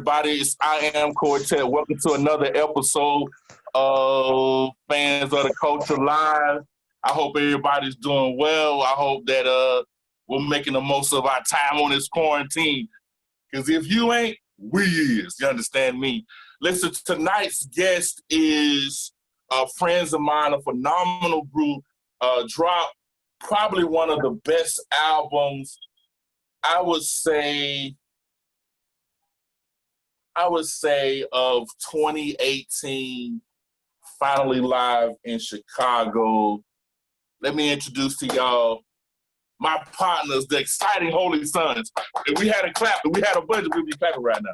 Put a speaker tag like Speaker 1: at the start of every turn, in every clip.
Speaker 1: everybody? It's I Am Quartet. Welcome to another episode of Fans of the Culture Live. I hope everybody's doing well. I hope that we're making the most of our time on this quarantine. Because if you ain't, we is. You understand me? Listen, tonight's guest is friends of mine, a phenomenal group. Dropped probably one of the best albums, I would say of 2018, finally live in Chicago. Let me introduce to y'all my partners, the exciting Holy Sons. If we had a clap, if we had a budget, we'd be clapping right now.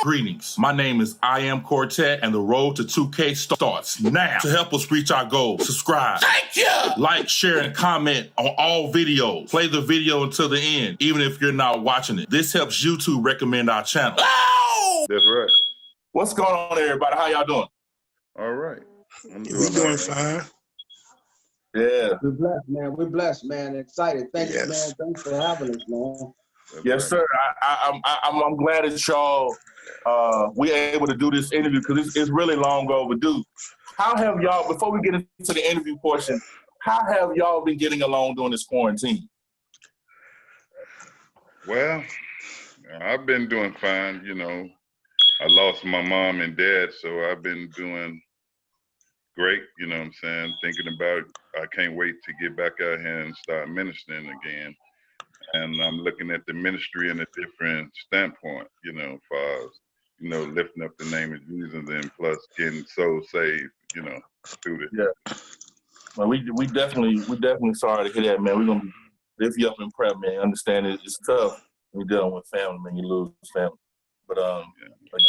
Speaker 1: Greetings. My name is I Am Quartet, and the road to 2K starts now. To help us reach our goal, subscribe. Thank you! Like, share, and comment on all videos. Play the video until the end, even if you're not watching it. This helps YouTube recommend our channel.
Speaker 2: That's right.
Speaker 1: What's going on, everybody? How y'all doing?
Speaker 2: All right.
Speaker 3: We're doing fine.
Speaker 1: Yeah.
Speaker 4: We're blessed, man. We're blessed, man. Excited. Thanks, man. Thanks for having us, man.
Speaker 1: Yes, sir. I'm glad that y'all we're able to do this interview because it's really long overdue. How have y'all, before we get into the interview portion, how have y'all been getting along during this quarantine?
Speaker 2: Well, I've been doing fine. You know, I lost my mom and dad, so I've been doing great. You know what I'm saying? Thinking about, I can't wait to get back out here and start ministering again. And I'm looking at the ministry in a different standpoint, you know, far as, you know, lifting up the name of Jesus and plus getting souls saved, you know, through this.
Speaker 1: Yeah. Well, we definitely sorry to hear that, man. We're gonna lift you up in prayer, man. Understand it's tough when you're dealing with family, man. You lose family. But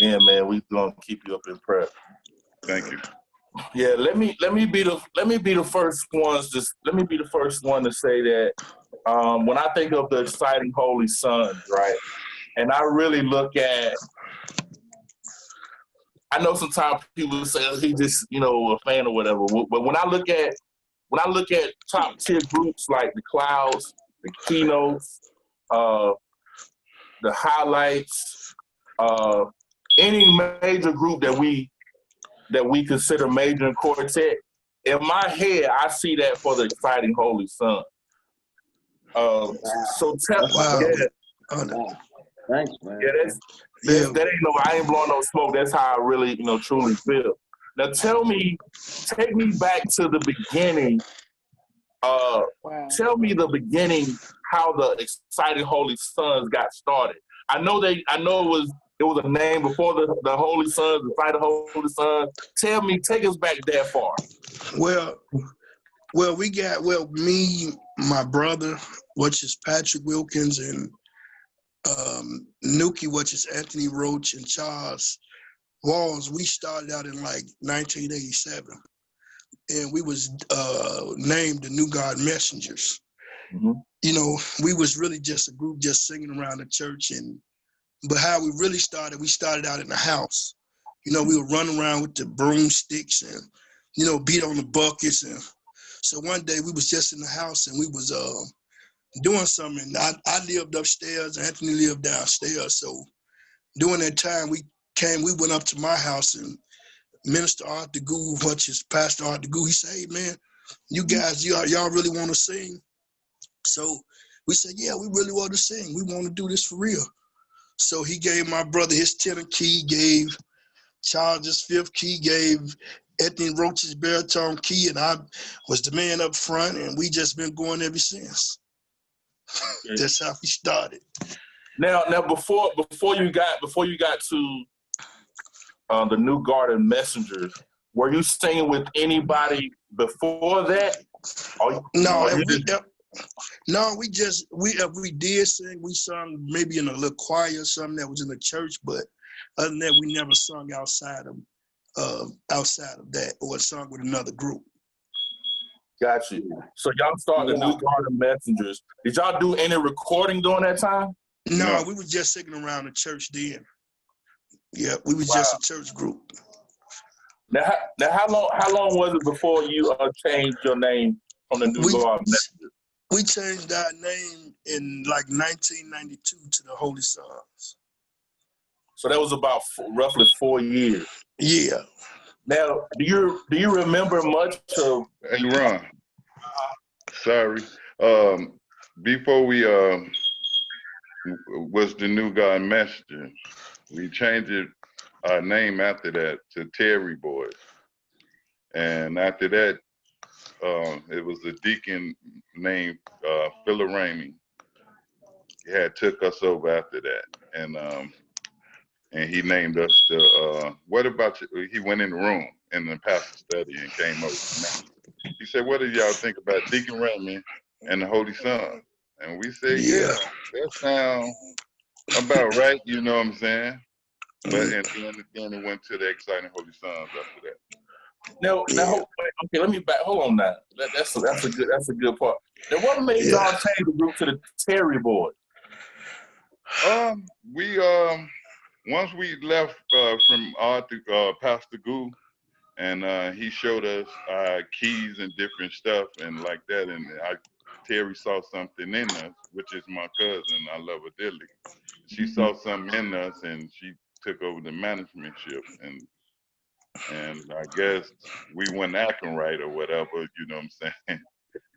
Speaker 1: again, man, we're gonna keep you up in prayer.
Speaker 2: Thank you.
Speaker 1: Yeah, let me be the first one to say that when I think of the exciting Holy Sons, right, and I really look at, I know sometimes people say he just, you know, a fan or whatever, but when I look at top tier groups like the Clouds, the Keynotes, the Highlights, any major group that we consider major in quartet, in my head, I see that for the exciting Holy Son. So tell me,
Speaker 4: Thanks, man.
Speaker 1: That ain't no, I ain't blowing no smoke. That's how I really, you know, truly feel. Now take me back to the beginning. Tell me the beginning, how the exciting Holy Sons got started. I know it was a name before the Holy Sons, the Fight of Holy Sons. Take us back that far.
Speaker 3: Well, me, my brother, which is Patrick Wilkins, and Nuki, which is Anthony Roach, and Charles Walls, we started out in like 1987. And we was named the New God Messengers. Mm-hmm. You know, we was really just a group just singing around the church, but how we really started, we started out in the house. You know, we would run around with the broomsticks and, you know, beat on the buckets. And so one day we was just in the house and we was doing something. I lived upstairs, Anthony lived downstairs. So during that time we went up to my house, and Minister Arthur Goo, which is Pastor Arthur Goo, he said, "Hey man, you guys, y'all really want to sing?" So we said, "Yeah, we really want to sing. We want to do this for real." So he gave my brother his tenor key, gave Charles' fifth key, gave Anthony Roach's baritone key, and I was the man up front, and we just been going ever since. That's how we started.
Speaker 1: Now, before you got to the New Garden Messengers, were you singing with anybody before that?
Speaker 3: No, we did sing. We sung maybe in a little choir or something that was in the church, but other than that, we never sung outside of that or sung with another group.
Speaker 1: Got you. So y'all started the New Garden Messengers. Did y'all do any recording during that time?
Speaker 3: No, we was just singing around the church then. Yeah, we was just a church group.
Speaker 1: Now, how long was it before you changed your name from the New Garden Messengers?
Speaker 3: We changed our name in like 1992 to the Holy Sons.
Speaker 1: So that was about roughly 4 years.
Speaker 3: Yeah.
Speaker 1: Now, do you remember much of?
Speaker 2: Hey, Ron. Sorry. Before we was the New God Messenger, we changed our name after that to Terry Boys, and after that, it was a deacon named Philip Ramey. He had took us over after that, and he named us the. What about you? He went in the room in the pastor study and came up with the name. He said, "What do y'all think about Deacon Ramey and the Holy Son?" And we said, "Yeah, that sounds about right." You know what I'm saying? But and then it went to the Exciting Holy Sons after that.
Speaker 1: Now, okay, let me back. Hold on now. That's a good part. Now, what made y'all change the group to the Terry Boys?
Speaker 2: We once we left from Pastor Goo, and he showed us keys and different stuff and like that, and Terry saw something in us, which is my cousin. I love her dearly. She saw something in us, and she took over the managementship, and I guess we weren't acting right or whatever. You know what I'm saying?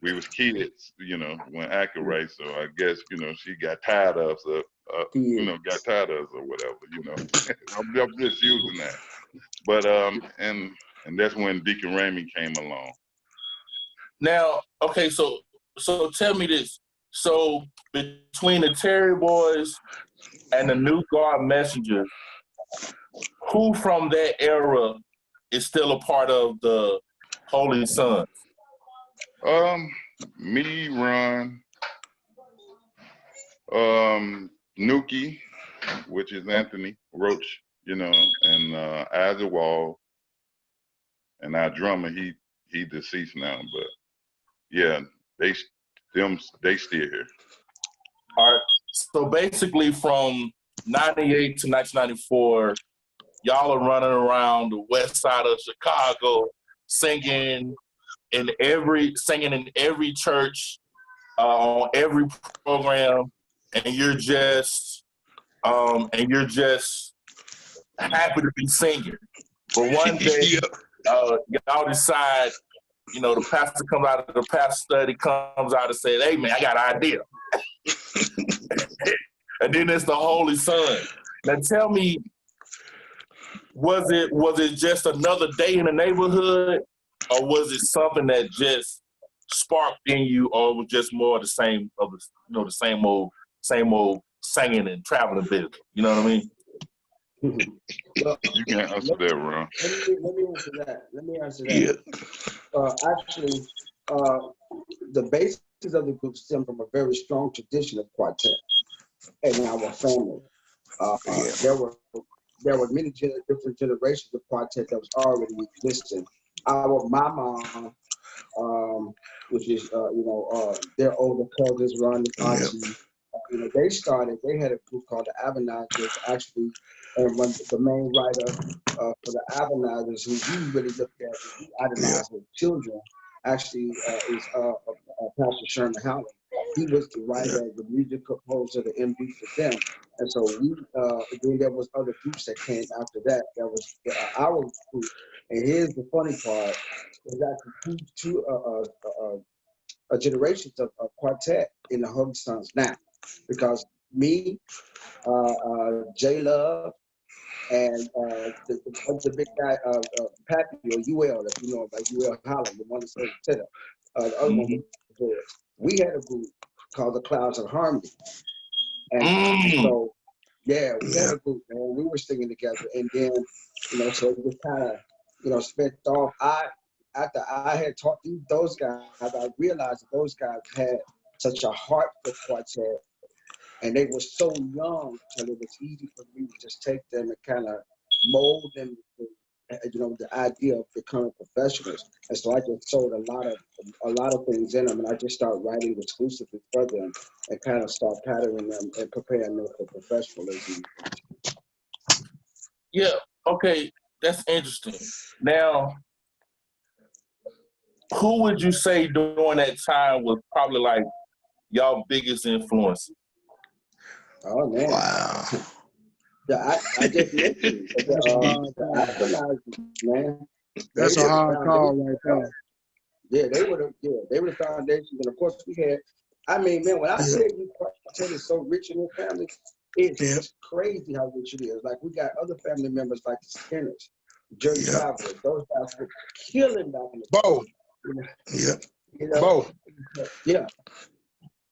Speaker 2: We was kids, you know, weren't acting right. So I guess, you know, she got tired of us, got tired of us or whatever. You know, I'm just using that. But and that's when Deacon Ramey came along.
Speaker 1: Now, okay, so tell me this. So between the Terry Boys and the New God Messenger, who from that era is still a part of the Holy Sons?
Speaker 2: Me, Ron, Nuki, which is Anthony Roach, you know, and Isaac Wall, and our drummer, he deceased now, but yeah, they still here.
Speaker 1: All right. So basically, from '98 to 1994, y'all are running around the west side of Chicago, singing in every church, on every program, and you're just happy to be singing. But one day, y'all decide, you know, the pastor comes out of the pastor study, comes out and says, "Hey man, I got an idea." And then it's the Holy Son. Now tell me, was it just another day in the neighborhood, or was it something that just sparked in you, or was just more of the same of the same old singing and traveling business? You know what I mean?
Speaker 4: Well,
Speaker 2: you can answer that, Ron.
Speaker 4: Let me answer that. Actually, the basis of the group stem from a very strong tradition of quartet in our family. There were many different generations of quartet that was already existing. My mom, which is their older cousins, Ron and Auntie, they had a group called the Avenizers, actually, and when the main writer for the Avenizers, who we really looked at, we idolized as children, actually is Pastor Sherman Howland. He was the writer, the music composer, the MD for them. And so then there was other groups that came after that. That was our group. And here's the funny part, is that two generations of quartet in the Holy Sons now. Because me, J Love, and the big guy, Pappy, or UL, if you know about UL Holland, the one that's the tenor. The other one was we had a group called the Clouds of Harmony. And so, we had a group, and we were singing together. And then, so it was kind of, spent off. After I had taught those guys, I realized that those guys had such a heart for quartet, and they were so young that it was easy for me to just take them and kind of mold them to, the idea of becoming professionals. And so I just sold a lot of things in them, and I just started writing exclusively for them and kind of start patterning them and preparing them for professionalism.
Speaker 1: Yeah, okay, that's interesting. Now, who would you say during that time was probably like y'all biggest influence?
Speaker 4: Oh man!
Speaker 3: Wow.
Speaker 4: I just mentioned the Alkalizers, man.
Speaker 3: That's a hard call right there.
Speaker 4: Yeah, they were the foundation, and of course we had. I mean, man, when I tell you Quartet is so rich in their family, it's crazy how rich it is. Like we got other family members like the Skinners, Jerry Travelers. Those guys were killing back in the
Speaker 3: Bo.
Speaker 4: day. You know?
Speaker 3: Bo.
Speaker 4: Yeah.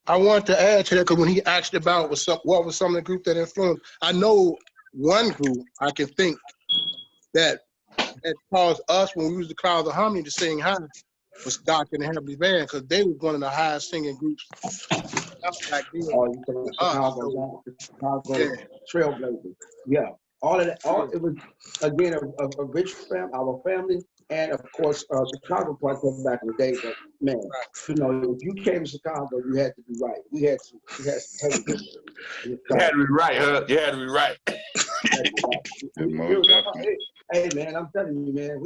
Speaker 3: I want to add to that because when he asked about what was some of the groups that influenced, I know one group I can think that caused us when we was the Clouds of Harmony to sing high was Doc and the Heavenly Band because they was one of the highest singing groups back then.
Speaker 4: Oh, you Chicago Trailblazers. Yeah. All of that. It was again a rich family, our family, and of course Chicago Quartet back in the day. But man, you know, if you came to Chicago, you had to be right. We had some heavy history.
Speaker 1: You had to be right, huh? You had to be right.
Speaker 4: Hey man, I'm telling you, man,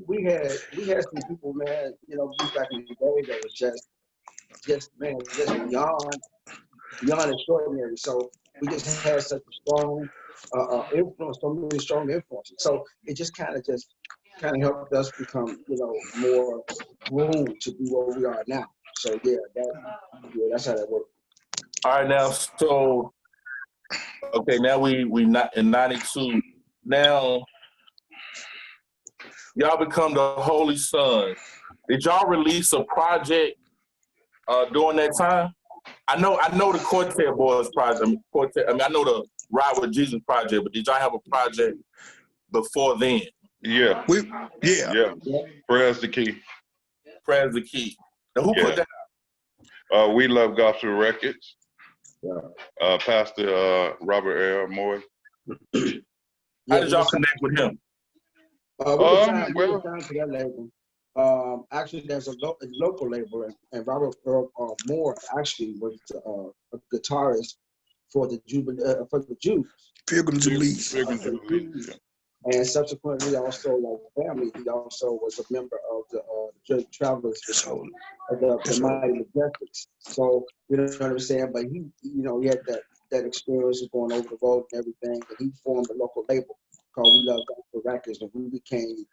Speaker 4: we had some people, man, you know, back in the day that was just beyond extraordinary. So we just had such a strong influence, so many strong influences. So it just kind of helped us become, you know, more room to be where we are now. So that's how that worked.
Speaker 1: All right, now so okay, now we not in 92. Now y'all become the Holy Sons. Did y'all release a project during that time? I know the Quartet Boys project. I know the Ride with Jesus project, but did y'all have a project before then?
Speaker 2: Yeah. Prayer's the Key.
Speaker 1: Prayer's the Key. Now who put that
Speaker 2: out? We Love Gospel Records. Pastor Robert L. Moore.
Speaker 1: How did y'all connect with him?
Speaker 4: We were signed to that label. Actually, there's a local label, and Robert Earl Moore actually was a guitarist for the Jews.
Speaker 3: Pilgrim Jubilees.
Speaker 4: And subsequently, also like family, he also was a member of the Church Travelers of the Mighty Majestics. So you know what I'm saying. But he had that experience of going over the road and everything, and he formed a local label called We Love Gospel Records, and we became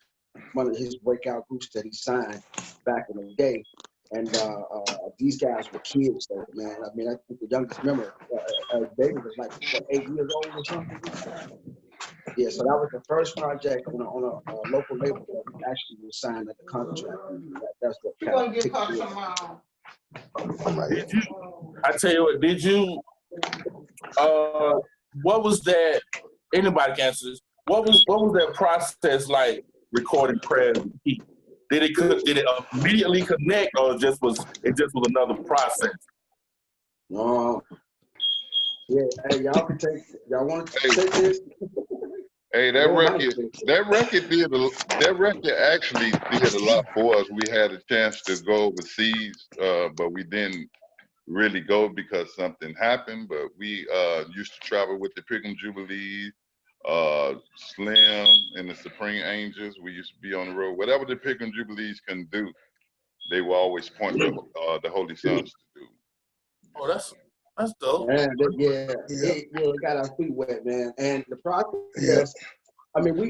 Speaker 4: one of his breakout groups that he signed back in the day. And these guys were kids, though, man. I mean, I think the youngest member, David, was like 8 years old or something. Yeah, so that was the first project on a local label that we actually was signed at the contract. That's what kind of kicked it.
Speaker 1: I tell you what, did you? What was that? Anybody can answer this. What was that process like? Recording Prayers and Key. Did it immediately connect, or it just was another process?
Speaker 4: Yeah, hey, y'all want to take this?
Speaker 2: Hey, that record actually did a lot for us. We had a chance to go overseas, but we didn't really go because something happened. But we used to travel with the Pilgrim Jubilees, Slim and the Supreme Angels. We used to be on the road. Whatever the Pilgrim Jubilees can do, they will always point the Holy Sons to do.
Speaker 1: Oh, that's dope.
Speaker 4: Man, we got our feet wet, man. And the process, I mean, we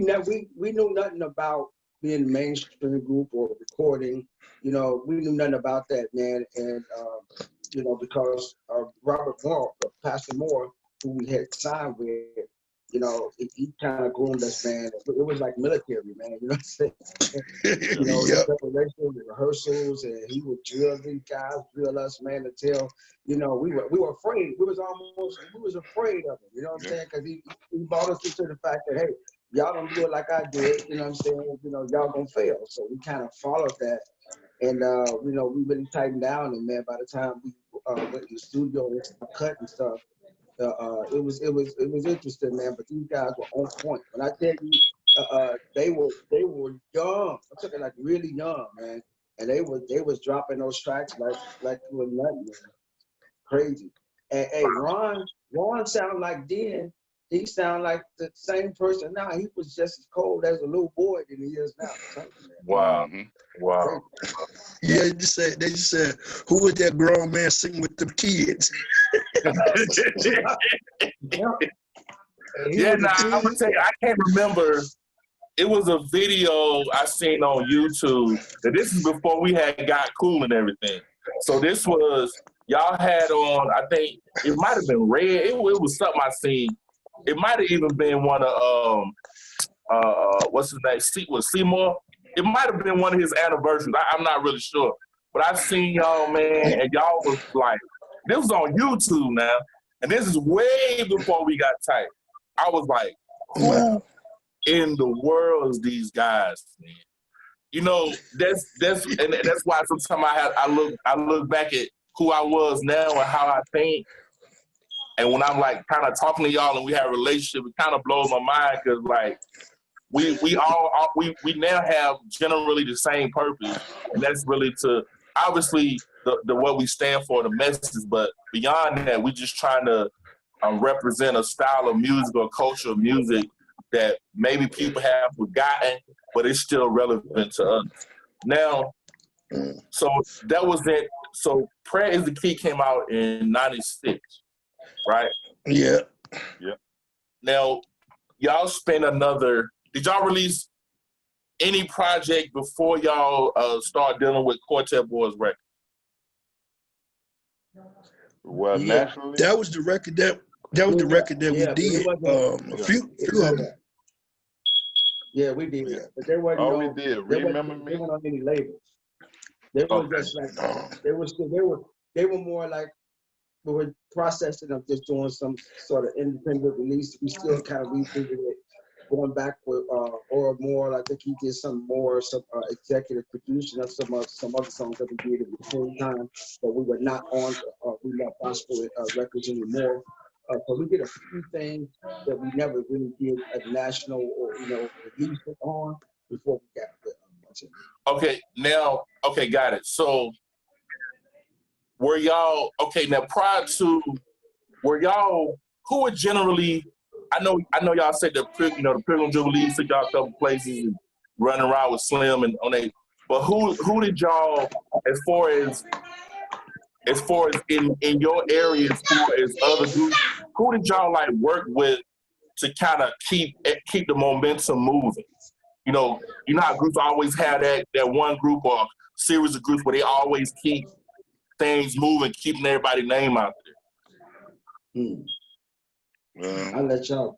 Speaker 4: knew nothing about being a mainstream group or recording. You know, we knew nothing about that, man. And you know, because Robert Moore, Pastor Moore, who we had signed with, you know, he kind of groomed us, man. It was like military, man. You know what I'm saying? You know, preparation and rehearsals, and he would drill these guys, drill us, man, until, you know, we were afraid. We was afraid of him. You know what I'm saying? Because he brought us into the fact that, hey, y'all don't do it like I did. You know what I'm saying? You know, y'all gonna fail. So we kind of followed that, and you know, we really tightened down. And man, by the time we went in the studio and cut and stuff. It was interesting, man. But these guys were on point. When I tell you, they were young. I'm talking like really young, man. And they was dropping those tracks like it was nothing, man. Crazy. And hey, Ron sounded like then. He sounded like the same person now. He was just as cold as a little boy than he is now.
Speaker 1: Wow. Wow.
Speaker 3: Yeah, they just said, who was that grown man singing with the kids?
Speaker 1: Yeah, nah, I'm gonna tell you, I can't remember. It was a video I seen on YouTube. And this is before we had got cool and everything. So this was y'all had on. I think it might have been Red. It was something I seen. It might have even been one of what's his name? Seymour. It might have been one of his anniversaries. I'm not really sure. But I seen y'all, man, and y'all was like, this was on YouTube now, and this is way before we got tight. I was like, who in the world is these guys, man? You know, that's why sometimes I look back at who I was now and how I think, and when I'm like kind of talking to y'all and we have a relationship, it kind of blows my mind because like we now have generally the same purpose, and that's really to obviously the what we stand for, the message, but beyond that, we just trying to represent a style of music or culture of music that maybe people have forgotten, but it's still relevant to us. Now, so that was it. So Prayer is the Key came out in '96, right?
Speaker 3: Yeah.
Speaker 2: Yeah.
Speaker 1: Now, y'all spent did y'all release any project before y'all start dealing with Quartet Boys record?
Speaker 2: Well, nationally,
Speaker 3: that was the record that we did. A few of them.
Speaker 4: Yeah, we did. But they weren't.
Speaker 2: We did. Remember Me?
Speaker 4: They weren't on any labels. They were just like they were more like we were processing of just doing some sort of independent release. We still kind of revisited it, going back with or more. I think he did some executive producing of some other songs that we did at the same time, but we were not on. We left gospel records anymore. So we did a few things that we never really did a national or release it on before we got the.
Speaker 1: Okay, got it. So were y'all now prior to who would generally? I know y'all said the Pilgrim Jubilee took y'all a couple places and running around with Slim and on they, but who did y'all as far as in your area, as far as other groups, who did y'all like work with to kind of keep the momentum moving? You know how groups always have that one group or series of groups where they always keep things moving, keeping everybody's name out there.
Speaker 4: I'll let y'all.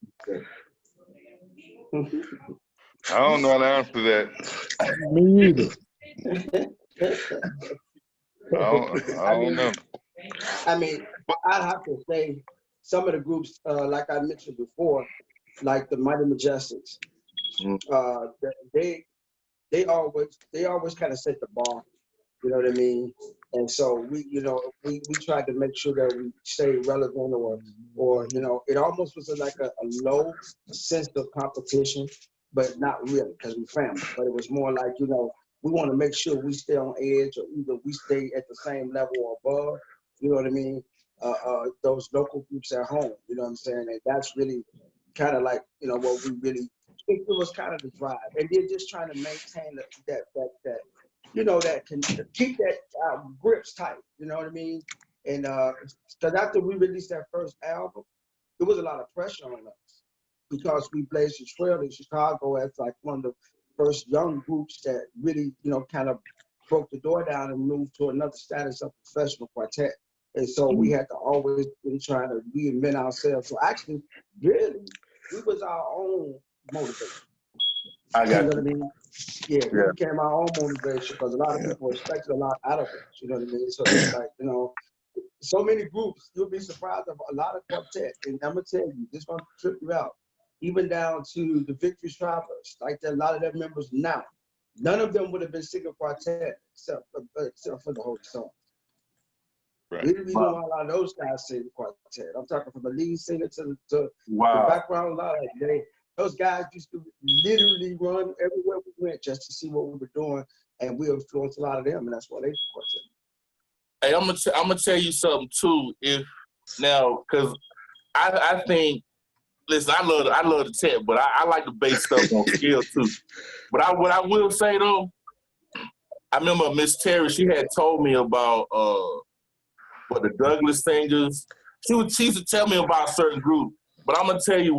Speaker 2: I don't know how to answer that.
Speaker 3: Me either.
Speaker 2: I don't know.
Speaker 4: I mean, I'd have to say some of the groups, like I mentioned before, like the Mighty Majestics, they always kind of set the bar. You know what I mean? And so we tried to make sure that we stay relevant, or it almost was like a low sense of competition, but not really because we're family. But it was more like we want to make sure we stay on edge, or either we stay at the same level or above. You know what I mean? Those local groups at home. You know what I'm saying? And that's really kind of like what we really. It was kind of the drive, and they're just trying to maintain that that can keep that grips tight. You know what I mean? And because after we released that first album, there was a lot of pressure on us because we blazed the trail in Chicago as like one of the first young groups that really kind of broke the door down and moved to another status of professional quartet. And so we had to always be trying to reinvent ourselves. So actually, really, we was our own motivation.
Speaker 1: I got
Speaker 4: you know what I mean? Yeah, we became our own motivation because a lot of people expected a lot out of us. You know what I mean? So it's like, so many groups, you'll be surprised of a lot of quartet. And I'm going to tell you, this is going to trip you out. Even down to the Victory Strivers, like a lot of their members now, none of them would have been singing quartet except for the Holy Song.
Speaker 2: Right.
Speaker 4: We don't want a lot of those guys sing quartet. I'm talking from the lead singer to the background line. Those guys used to literally run everywhere we went just to see what we were doing, and we influenced a lot of them, and that's why they do quartet.
Speaker 1: Hey, I'm gonna tell you something too. Because I think, listen, I love the tech, but I like to base stuff on skill too. But what I will say though, I remember Miss Terry. She had told me about the Douglas singers. She used to tell me about a certain group, But I'm gonna tell you,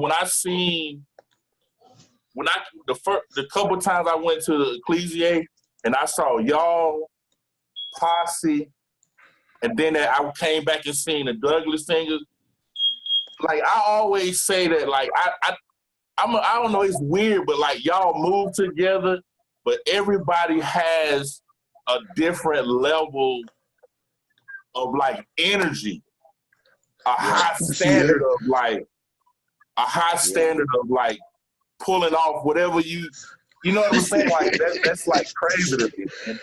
Speaker 1: the couple times I went to the Ecclesia and I saw y'all, Posse, and then I came back and seen the Douglas Singers. Like I always say that, like I don't know, it's weird, but like y'all move together, but everybody has a different level of like energy, a high standard of like pulling off whatever you know what I'm saying? Like that's like crazy to me, man.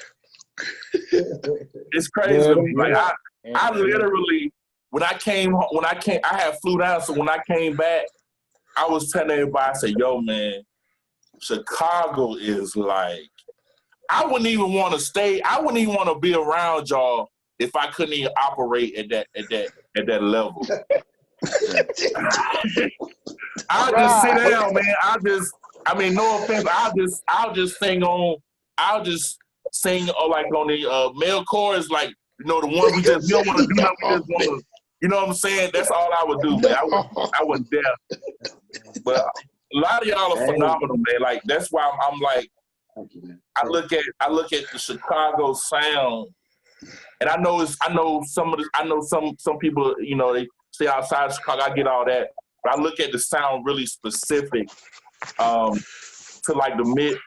Speaker 1: It's crazy to me. Like I literally I had flew down, so when I came back, I was telling everybody, I said, yo, man, Chicago is like, I wouldn't even want to stay. I wouldn't even want to be around y'all if I couldn't even operate at that level. I'll just sit down, man. No offense. I'll just sing like on the male chorus, like, you know, the one we don't want to do nothing, we just want to, you know what I'm saying? That's all I would do, man. I wouldn't dare. But a lot of y'all are phenomenal, man. Like that's why I'm like, I look at the Chicago sound, and I know some people, you know, they stay outside of Chicago. I get all that, but I look at the sound really specific to like the mid.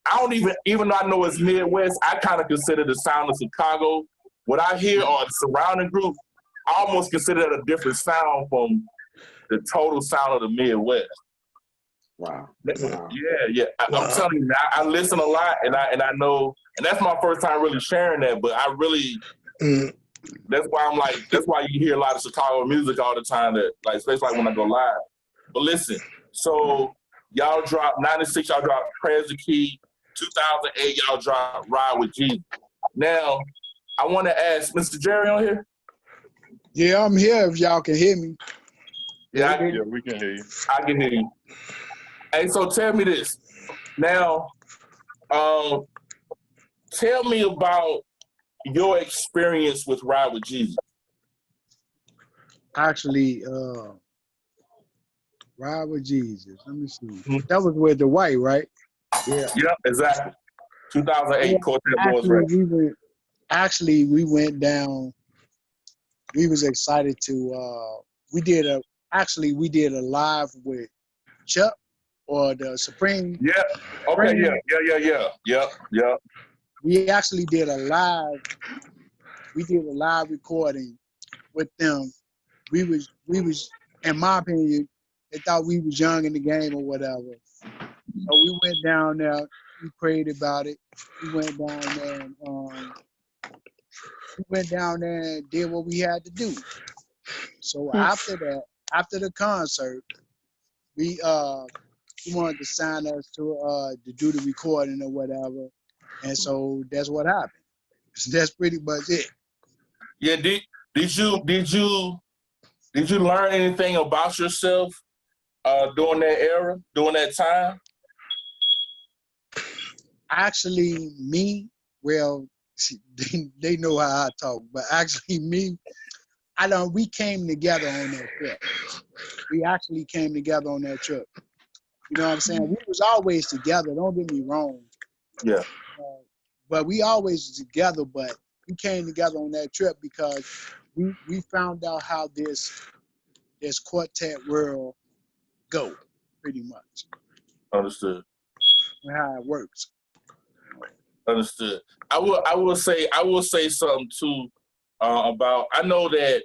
Speaker 1: I don't even though I know it's Midwest, I kind of consider the sound of Chicago. What I hear on the surrounding group, I almost consider that a different sound from the total sound of the Midwest.
Speaker 4: Wow.
Speaker 1: Yeah. I'm telling you, I listen a lot, and I know, and that's my first time really sharing that. But I really, that's why you hear a lot of Chicago music all the time. That like, especially like when I go live. But listen, so y'all dropped 96. Y'all dropped Prayers the Key. 2008, y'all dropped Ride with Jesus. Now, I want to ask, Mr. Jerry on here?
Speaker 3: Yeah, I'm here if y'all can hear me.
Speaker 2: Yeah, we can hear you.
Speaker 1: I can hear you. Hey, so tell me this. Now, tell me about your experience with Ride with Jesus.
Speaker 3: Actually, Ride with Jesus. Let me see. Mm-hmm. That was with the white, right?
Speaker 1: Yeah. Yep, exactly. 2008 Quartet Boys Record.
Speaker 3: We went down. We was excited to. We did a live with Chuck or the Supreme.
Speaker 1: Yeah. Okay. Supreme. Yeah.
Speaker 3: We actually did a live. We did a live recording with them. We was, in my opinion, they thought we was young in the game or whatever. So we went down there. We prayed about it. We went down there and did what we had to do. So after that, after the concert, we wanted to sign us to do the recording or whatever, and so that's what happened. That's pretty much it.
Speaker 1: Yeah. Did you learn anything about yourself during that era, during that time?
Speaker 3: Actually, me, well, they know how I talk, but actually me, we came together on that trip. We actually came together on that trip. You know what I'm saying? We was always together, don't get me wrong.
Speaker 1: Yeah.
Speaker 3: But we always together, but we came together on that trip because we found out how this quartet world go, pretty much.
Speaker 1: Understood.
Speaker 3: And how it works.
Speaker 1: Understood. I will say something too about. I know that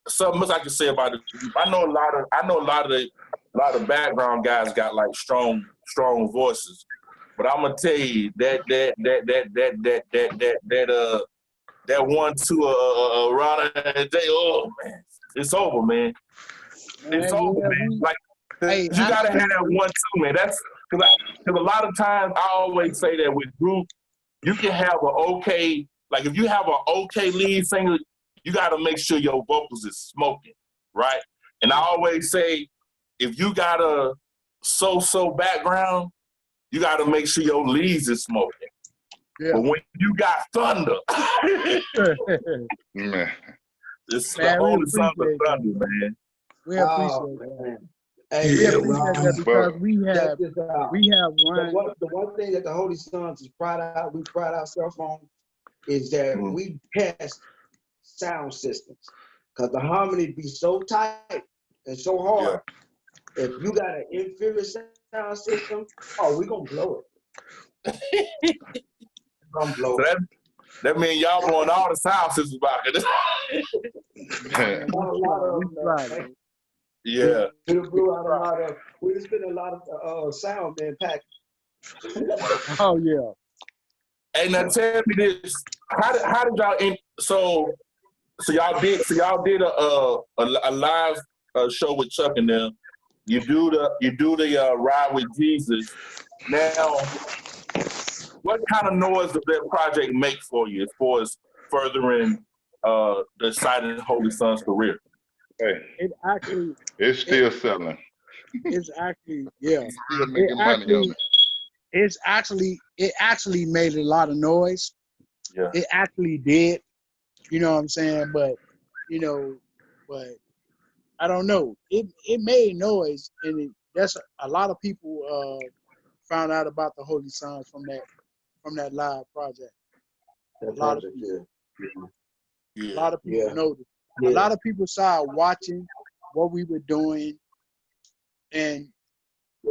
Speaker 1: something else I can say about it. I know a lot of background guys got like strong voices, but I'm gonna tell you that 1-2 Rod I Am, oh man, it's over, man. It's over, man. Like you gotta have that 1-2, man. That's because a lot of times I always say that with group, you can have an okay, like if you have an okay lead singer, you gotta make sure your vocals is smoking, right? And I always say, if you got a so-so background, you gotta make sure your leads is smoking. Yeah. But when you got thunder, it's the only song of thunder, man.
Speaker 5: We appreciate that.
Speaker 4: Man. Hey,
Speaker 5: We
Speaker 3: Yeah,
Speaker 5: appreciate
Speaker 3: we
Speaker 5: that
Speaker 3: do.
Speaker 5: because
Speaker 4: check this out.
Speaker 5: we have one.
Speaker 4: The one thing that the Holy Sons we pride ourselves on is that we test sound systems, because the harmony be so tight and so hard. Yeah. If you got an inferior sound system, oh, we gonna blow it. Gonna blow it.
Speaker 1: That means y'all blowing all the sound systems back. Yeah.
Speaker 4: We just spent a lot of sound man pack.
Speaker 5: Oh yeah.
Speaker 1: Hey, now tell me this: how did y'all end? So y'all did a live show with Chuck and them. You do the Ride with Jesus. Now, what kind of noise does that project make for you as far as furthering the Exciting Holy Son's career?
Speaker 2: Hey, it's still selling.
Speaker 5: It's actually, yeah.
Speaker 6: Still making money on it.
Speaker 5: It actually made a lot of noise.
Speaker 1: Yeah.
Speaker 5: It actually did. You know what I'm saying? But I don't know. It made noise, and that's a lot of people found out about the Holy Songs from that live project. A lot of people noticed. Yeah. A lot of people started watching what we were doing, and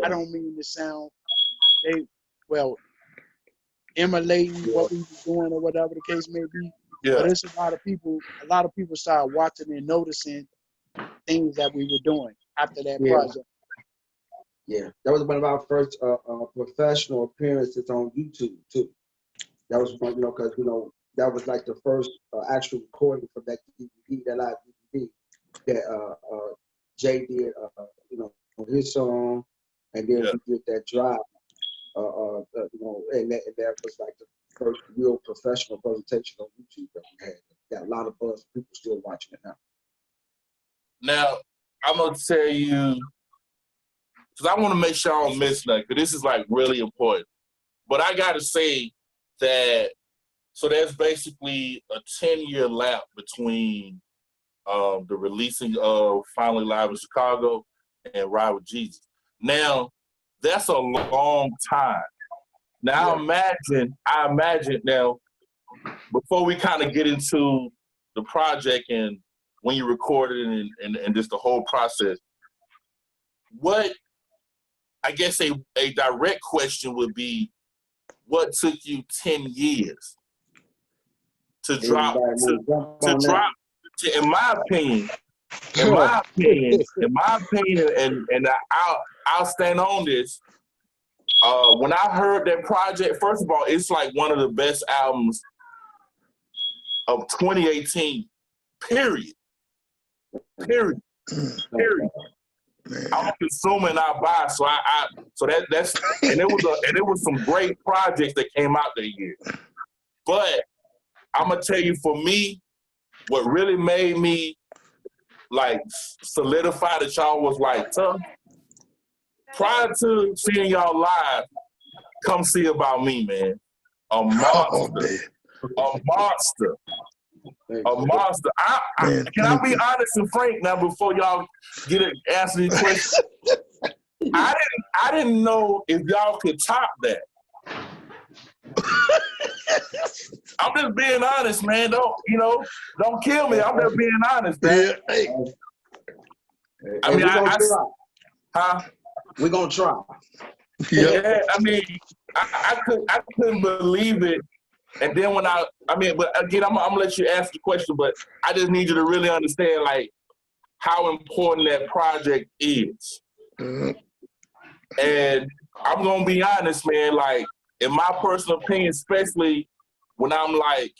Speaker 5: I don't mean to sound emulating what we were doing or whatever the case may be. Yeah. But it's a lot of people started watching and noticing things that we were doing after that project.
Speaker 4: Yeah, that was one of our first professional appearances on YouTube too. That was one, because that was like the first actual recording for that DVD, that live DVD that Jay did, on his song, and then we did that drive, and that was like the first real professional presentation on YouTube that we had. Got a lot of buzz. People still watching it now.
Speaker 1: Now, I'm gonna tell you, because I want to make sure I don't miss nothing, because this is like really important. But I gotta say that, so there's basically a 10-year lap between the releasing of Finally Live in Chicago and Ride with Jesus. Now, that's a long time. Now, I imagine now, before we kind of get into the project and when you recorded and just the whole process, what, I guess a direct question would be, what took you 10 years to drop, in my opinion, and I'll stand on this. When I heard that project, first of all, it's like one of the best albums of 2018, period. I'm consuming, I buy, so that's and it was some great projects that came out that year. But I'm gonna tell you, for me, what really made me like solidify that y'all was like tough. Prior to seeing y'all live, come see About Me, man. A monster. Can I be honest and frank now before y'all answer these questions? I didn't know if y'all could top that. I'm just being honest, man. Don't kill me. I'm just being honest, man. I mean,
Speaker 4: we're gonna try.
Speaker 1: Yeah, I mean, I couldn't believe it. And then but again, I'm gonna let you ask the question, but I just need you to really understand, like, how important that project is. Mm-hmm. And I'm gonna be honest, man, like, in my personal opinion, especially when I'm like,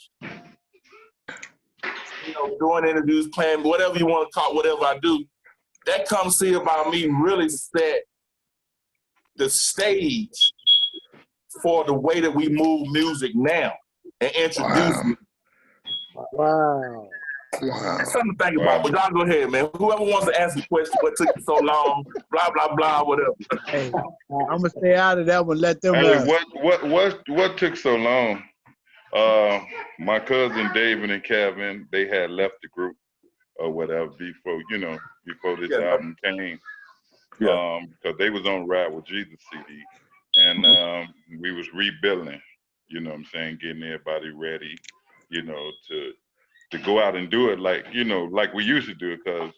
Speaker 1: doing interviews, playing, whatever you want to call it, whatever I do, that Come See About Me really set the stage for the way that we move music now and introduce me.
Speaker 5: Wow.
Speaker 1: That's something to think about, but y'all go ahead, man. Whoever wants to answer the question, what took you so long, blah, blah, blah, whatever.
Speaker 5: Hey, I'm going to stay out of that one, let them
Speaker 2: What took so long? My cousin David and Kevin, they had left the group. or whatever before this
Speaker 1: Yeah.
Speaker 2: album came.
Speaker 1: Yeah.
Speaker 2: Because they was on Ride with Jesus CD, and we was rebuilding. You know what I'm saying? Getting everybody ready, to go out and do it like we used to do it. Because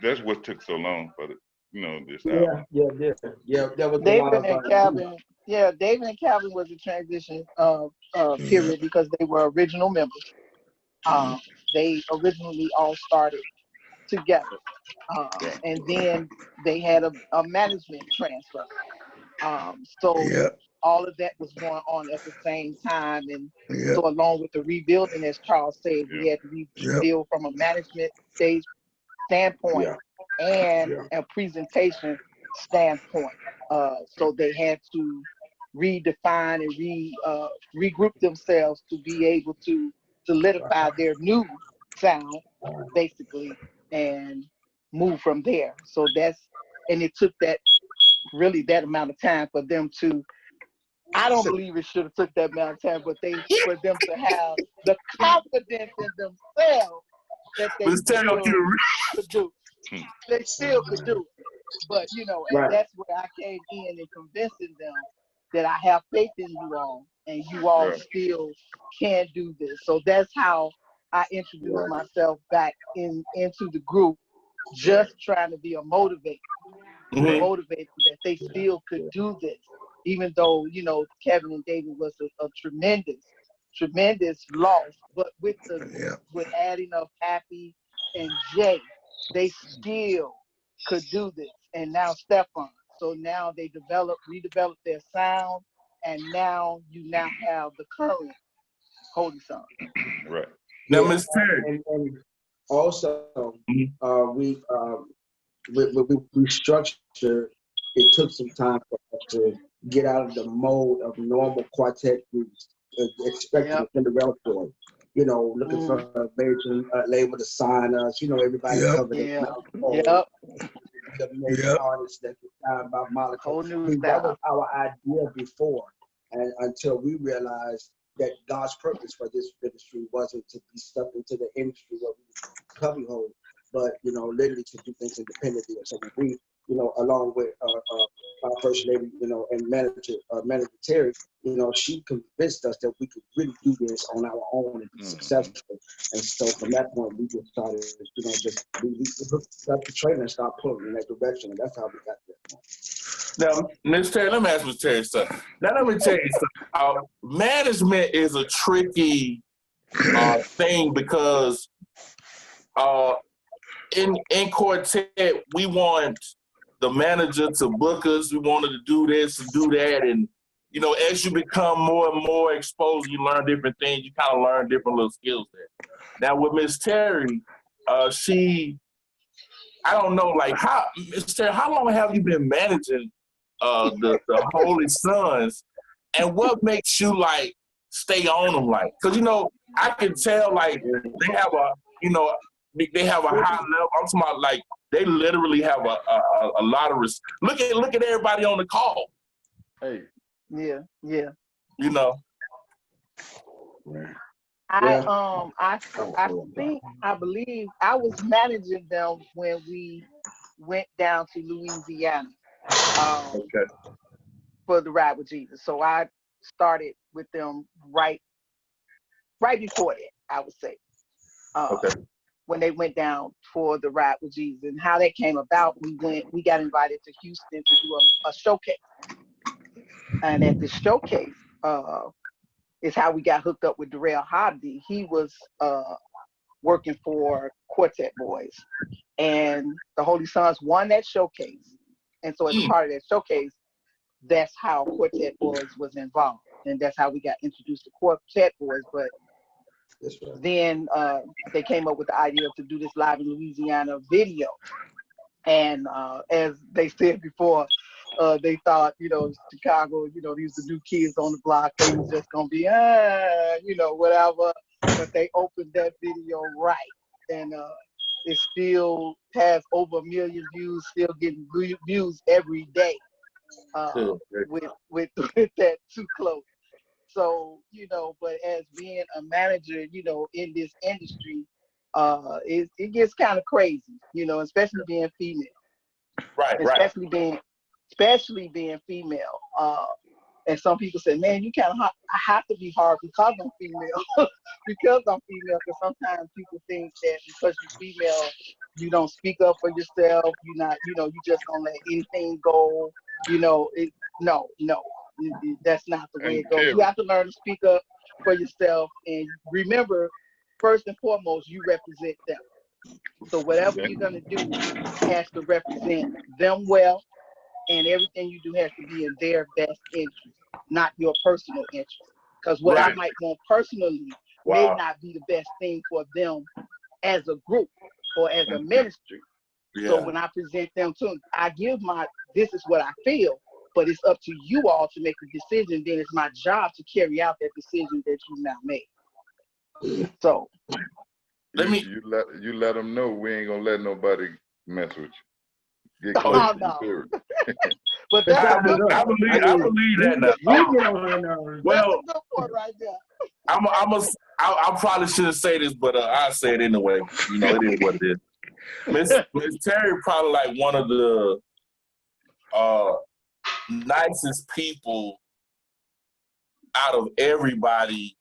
Speaker 2: that's what took so long for this album.
Speaker 4: Yeah. There was a
Speaker 7: David
Speaker 4: lot
Speaker 7: and
Speaker 4: of
Speaker 7: Calvin. Yeah, David and Calvin was a transition period because they were original members. They originally all started together, and then they had a management transfer. So all of that was going on at the same time, and so along with the rebuilding, as Charles said, we had to rebuild from a management stage standpoint and a presentation standpoint. So they had to redefine and regroup themselves to be able to solidify their new sound, basically, and move from there. So and it took that amount of time for them to. I don't believe it should have took that amount of time, but for them to have the confidence in themselves that they still could do. They still could do it. But, and that's where I came in and convincing them that I have faith in you all, and you all still can do this. So that's how I introduced myself back into the group, just trying to be a motivator, that they still could do this, even though, Kevin and David was a tremendous loss. But with adding of Happy and Jay, they still could do this. And now Stefan. So now they redeveloped their sound, and now you have the current Holy Song.
Speaker 2: Right.
Speaker 1: Now, Ms. Terry.
Speaker 4: And also, we structured. It took some time for us to get out of the mode of normal quartet groups, expecting a Cinderella story. Looking for a major label to sign us. Everybody covered their mouth. The major artists that were signed by Monaco. That was our idea before, and until we realized that God's purpose for this ministry wasn't to be stuck into the industry where we cubby hole, but literally to do things independently. So we, along with our first lady, and manager Terry, she convinced us that we could really do this on our own and be successful. And so from that point, we just started, we hooked up the trailer and started pulling in that direction, and that's how we got there.
Speaker 1: Now, Ms. Terry, let me ask Ms. Terry something. Now, let me tell you something. Management is a tricky thing because in quartet, we want the manager to book us. We wanted to do this and do that. And, as you become more and more exposed, you learn different things. You kind of learn different little skills there. Now, with Ms. Terry, I don't know, Ms. Terry, how long have you been managing the Holy Sons? And what makes you, stay on them, Because, I can tell, they have they have a high level. I'm talking about, they literally have a lot of look at everybody on the call.
Speaker 2: Hey.
Speaker 7: Yeah. I believe I was managing them when we went down to Louisiana for the Ride with Jesus. So I started with them right before that, I would say. When they went down for the Ride with Jesus. And how that came about, we got invited to Houston to do a showcase. And at the showcase is how we got hooked up with Darrell Hobby. He was working for Quartet Boys. And the Holy Sons won that showcase. And so as a part of that showcase, that's how Quartet Boys was involved. And that's how we got introduced to Quartet Boys. But then they came up with the idea to do this Live in Louisiana video. And as they said before, they thought, Chicago, these are the new kids on the block. They was just going to be, whatever. But they opened that video right. And it still has over 1 million views, still getting views every day with that Too Close. So, you know, but as being a manager, you know, in this industry, it gets kind of crazy, you know, especially being female.
Speaker 1: Right.
Speaker 7: Especially being female. And some people say, man, you kind of have to be hard because I'm female. Because sometimes people think that because you're female, you don't speak up for yourself. You're not, you know, you just don't let anything go. You know, no, that's not the way it goes. You have to learn to speak up for yourself. And remember, first and foremost, you represent them. So whatever you're going to do has to represent them well. And everything you do has to be in their best interest, not your personal interest. Because what I might want personally may not be the best thing for them as a group or as a ministry. Yeah. So when I present them to them, I give this is what I feel, but it's up to you all to make a decision. Then it's my job to carry out that decision that you now made. So
Speaker 2: you let them know we ain't gonna let nobody mess with you.
Speaker 7: No. But that's a good point.
Speaker 1: I believe that now. Well,
Speaker 7: that's a good point right there.
Speaker 1: I probably shouldn't say this, but I'll say it anyway. You know, it is what it is. Miss Terry probably like one of the nicest people out of everybody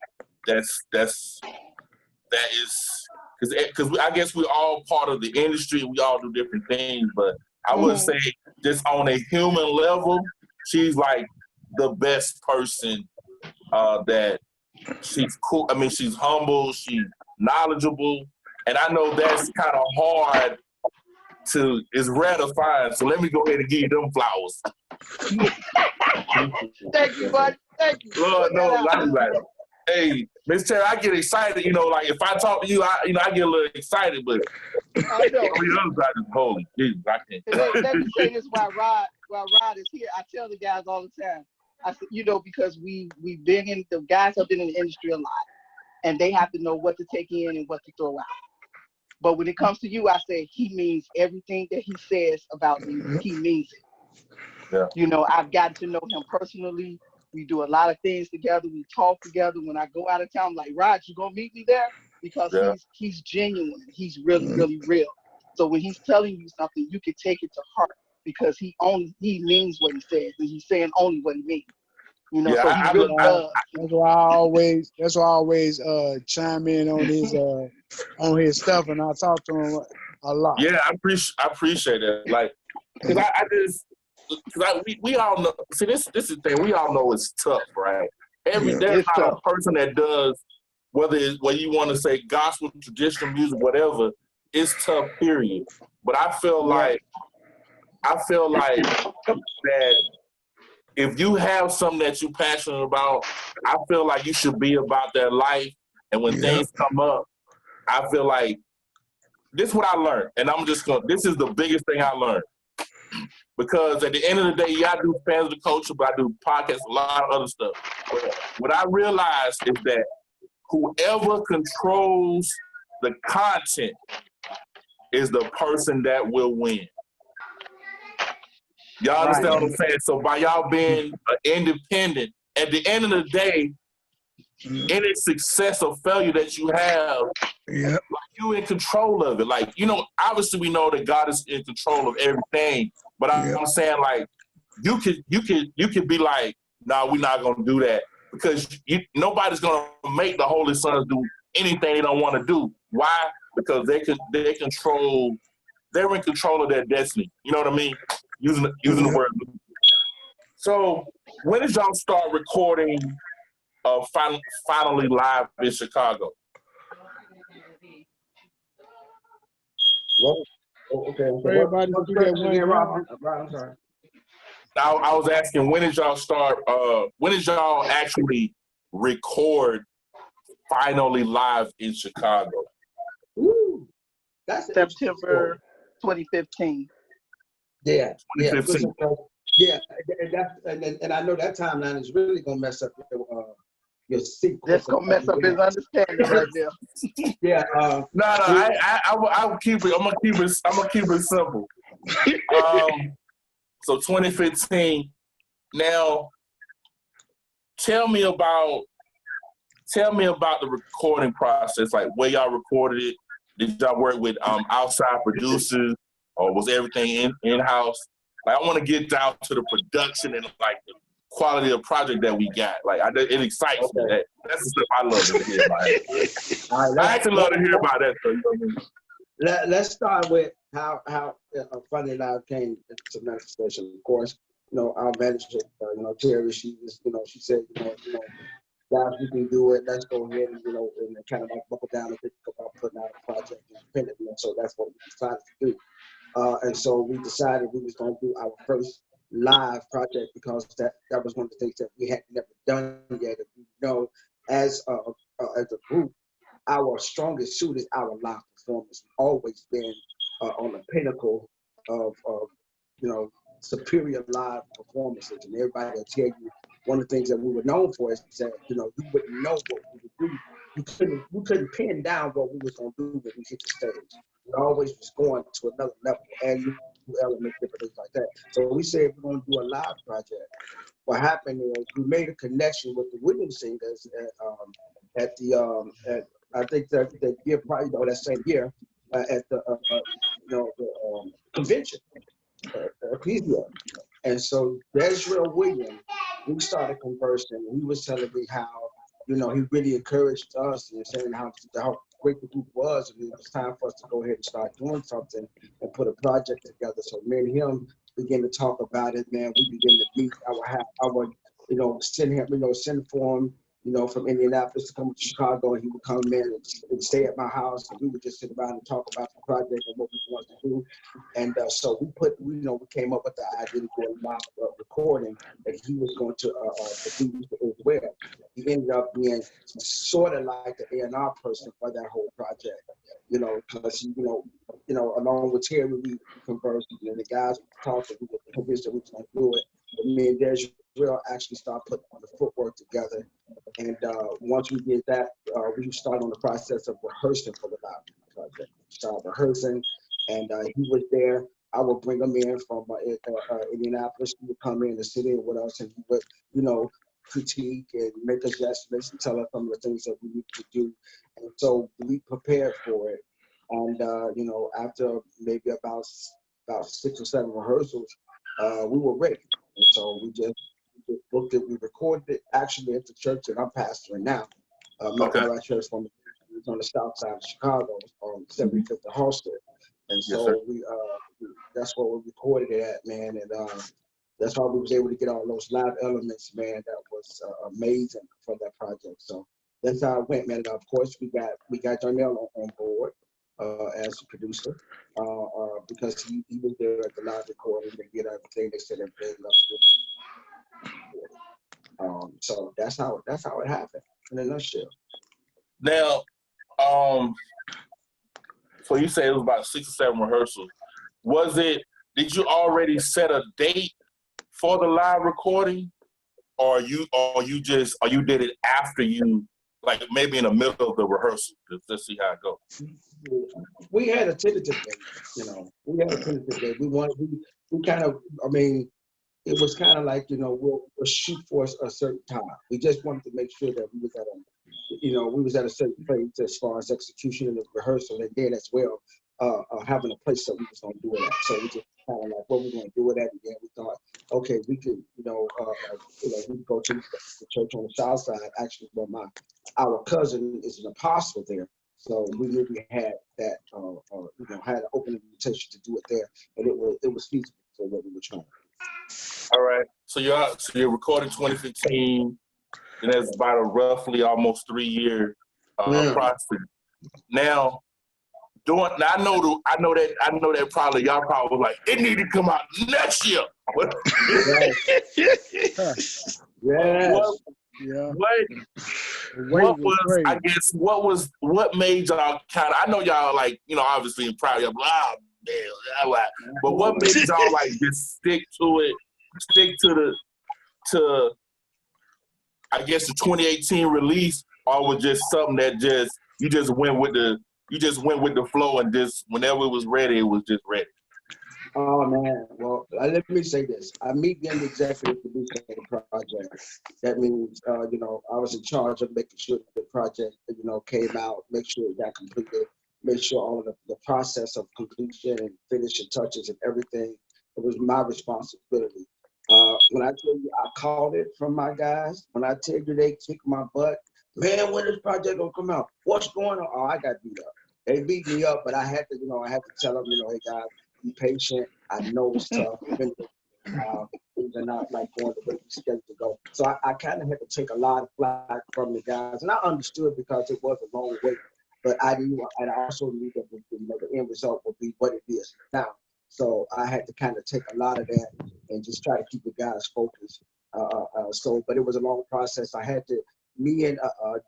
Speaker 1: that is, because I guess we're all part of the industry. We all do different things, but I would say just on a human level, she's like the best person that she's cool. I mean, she's humble, she's knowledgeable, and I know that's kind of hard it's rare to find. So let me go ahead and give you them flowers.
Speaker 7: Thank you, bud. Thank you.
Speaker 1: Lord, no, like, hey, Miss Terry, I get excited. You know, like if I talk to you, I get a little excited, but
Speaker 7: I know.
Speaker 1: The other side is holy. Jesus, I can't.
Speaker 7: Let me say this while Rod is here. I tell the guys all the time. I said, you know, because the guys have been in the industry a lot, and they have to know what to take in and what to throw out. But when it comes to you, I say he means everything that he says about you. He means it.
Speaker 1: Yeah.
Speaker 7: You know, I've gotten to know him personally. We do a lot of things together. We talk together. When I go out of town, I'm like, Rod, you gonna meet me there? Because he's genuine. He's really, really real. So when he's telling you something, you can take it to heart because he means what he says, and he's saying only what he means. You know, so he really does.
Speaker 5: That's why I always chime in on his stuff, and I talk to him a lot.
Speaker 1: Yeah, I appreciate that. Like, because we all know. See, this is the thing. We all know it's tough, right? There's not a person that does, whether you want to say gospel, traditional music, whatever. It's tough, period. But I feel like that if you have something that you're passionate about, I feel like you should be about that life. And when things come up, I feel like this is what I learned. And this is the biggest thing I learned. Because at the end of the day, I do Fanz the Culture, but I do podcasts, a lot of other stuff. But what I realized is that whoever controls the content is the person that will win. Y'all understand what I'm saying? So by y'all being independent, at the end of the day, any success or failure that you have, like you in control of it. Like, you know, obviously we know that God is in control of everything, but I'm saying like you could be like, nah, we're not gonna do that because nobody's gonna make the Holy Sons do anything they don't want to do. Why? Because they're in control of their destiny. You know what I mean? Using the word. So when did y'all start recording finally live in Chicago?
Speaker 4: Well, okay.
Speaker 5: Everybody do that one.
Speaker 4: I'm sorry.
Speaker 1: Now I was asking, when did y'all start? When did y'all actually record finally live in Chicago?
Speaker 4: Ooh, that's
Speaker 7: September 2015.
Speaker 4: Yeah.
Speaker 1: 2015.
Speaker 4: Yeah, and I know that timeline is really gonna mess up your sequence.
Speaker 7: That's gonna mess up his understanding right there.
Speaker 4: Yeah.
Speaker 1: I'll keep it. I'm gonna keep it simple. So 2015. Now, tell me about the recording process, like where y'all recorded it. Did y'all work with outside producers, or was everything in-house? Like, I want to get down to the production and like the quality of project that we got. Like, it excites me. That's the stuff I love to hear about. I actually love to hear about that stuff. You know what I mean?
Speaker 4: Let's start with how Funny Live came to manifestation. Of course, our manager, Terry, she said, guys, we can do it. Let's go ahead and and kind of like buckle down and think about putting out a project independently. And so that's what we decided to do. And so we decided we was going to do our first live project because that was one of the things that we had never done yet. As a group, our strongest suit is our live performance. We've always been on the pinnacle of superior live performances, and everybody will tell you one of the things that we were known for is that you wouldn't know what we would do. You couldn't pin down what we was gonna do when we hit the stage. We always was going to another level, and new elements, different things like that. So we said we're gonna do a live project. What happened is we made a connection with the Williams singers at I think that year probably that same year at the convention. Ecclesia. And so Desrell Williams, we started conversing. He was telling me how, he really encouraged us and saying how great the group was, and it was time for us to go ahead and start doing something and put a project together. So me and him began to talk about it, man. We began to meet. I would send for him, from Indianapolis to come to Chicago, and he would come in and stay at my house, and we would just sit around and talk about the project and what we wanted to do. And so we came up with the idea to do a live recording that he was going to produce as well. He ended up being sort of like the A&R person for that whole project, because along with Terry, we conversed, and the guys talked, and we were convinced that we was going to do it. But me and Desrell actually started putting the footwork together. And once we did that, we started on the process of rehearsing for the live project. We started rehearsing, and he was there. I would bring him in from Indianapolis. He would come in the city and what else, and he would, critique and make adjustments and tell us some of the things that we need to do. And so we prepared for it. And after maybe about 6 or 7 rehearsals, we were ready. And so we just booked it. We recorded it actually at the church that I'm pastoring now. My church on the south side of Chicago, on 75th and Halsted. And so that's where we recorded it at, man. And that's how we was able to get all those live elements, man. That was amazing for that project. So that's how it went, man. And of course, we got Darnell on board as a producer because he was there at the live recording to get everything they said everything up. So that's how it happened in a nutshell.
Speaker 1: Now, so you say it was about 6 or 7 rehearsals. Did you already set a date for the live recording, or you did it after you, like maybe in the middle of the rehearsal? Let's see how it goes.
Speaker 4: We had a tentative date, We had a tentative date. We kind of, it was kind of like, we'll shoot for a certain time. We just wanted to make sure that we was at a certain place as far as execution and the rehearsal, and then as well having a place that we was going to do it at. So we just kind of like what we're going to do it at, and then we thought, okay, we could, we could go to the church on the south side. Actually, where our cousin is an apostle there, so we knew we had that, had an open invitation to do it there, and it was feasible for what we were trying.
Speaker 1: All right. So you're recording 2015, and that's about a roughly almost 3-year process. Now, I know that probably y'all probably was like, it need to come out next year. What made y'all kind of, I know y'all like, obviously probably but what made y'all like just stick to I guess the 2018 release, or was just something that you just went with the flow, and just whenever it was ready, it was just ready?
Speaker 4: Oh man, well, let me say this. I meet being the executive producer of the project. That means, I was in charge of making sure the project, came out, make sure it got completed, make sure all of the process of completion and finishing touches and everything, it was my responsibility. When I tell you I called it from my guys, when I tell you they kicked my butt, man, when this project gonna come out? What's going on? Oh, I got beat up. They beat me up, but I had to tell them, hey guys, be patient. I know it's tough. Things are not like going the way we scheduled to go. So I kind of had to take a lot of flack from the guys, and I understood because it was a long wait. But I knew, and I also knew that the end result would be what it is now. So I had to kind of take a lot of that and just try to keep the guys focused. But it was a long process. I had to, me and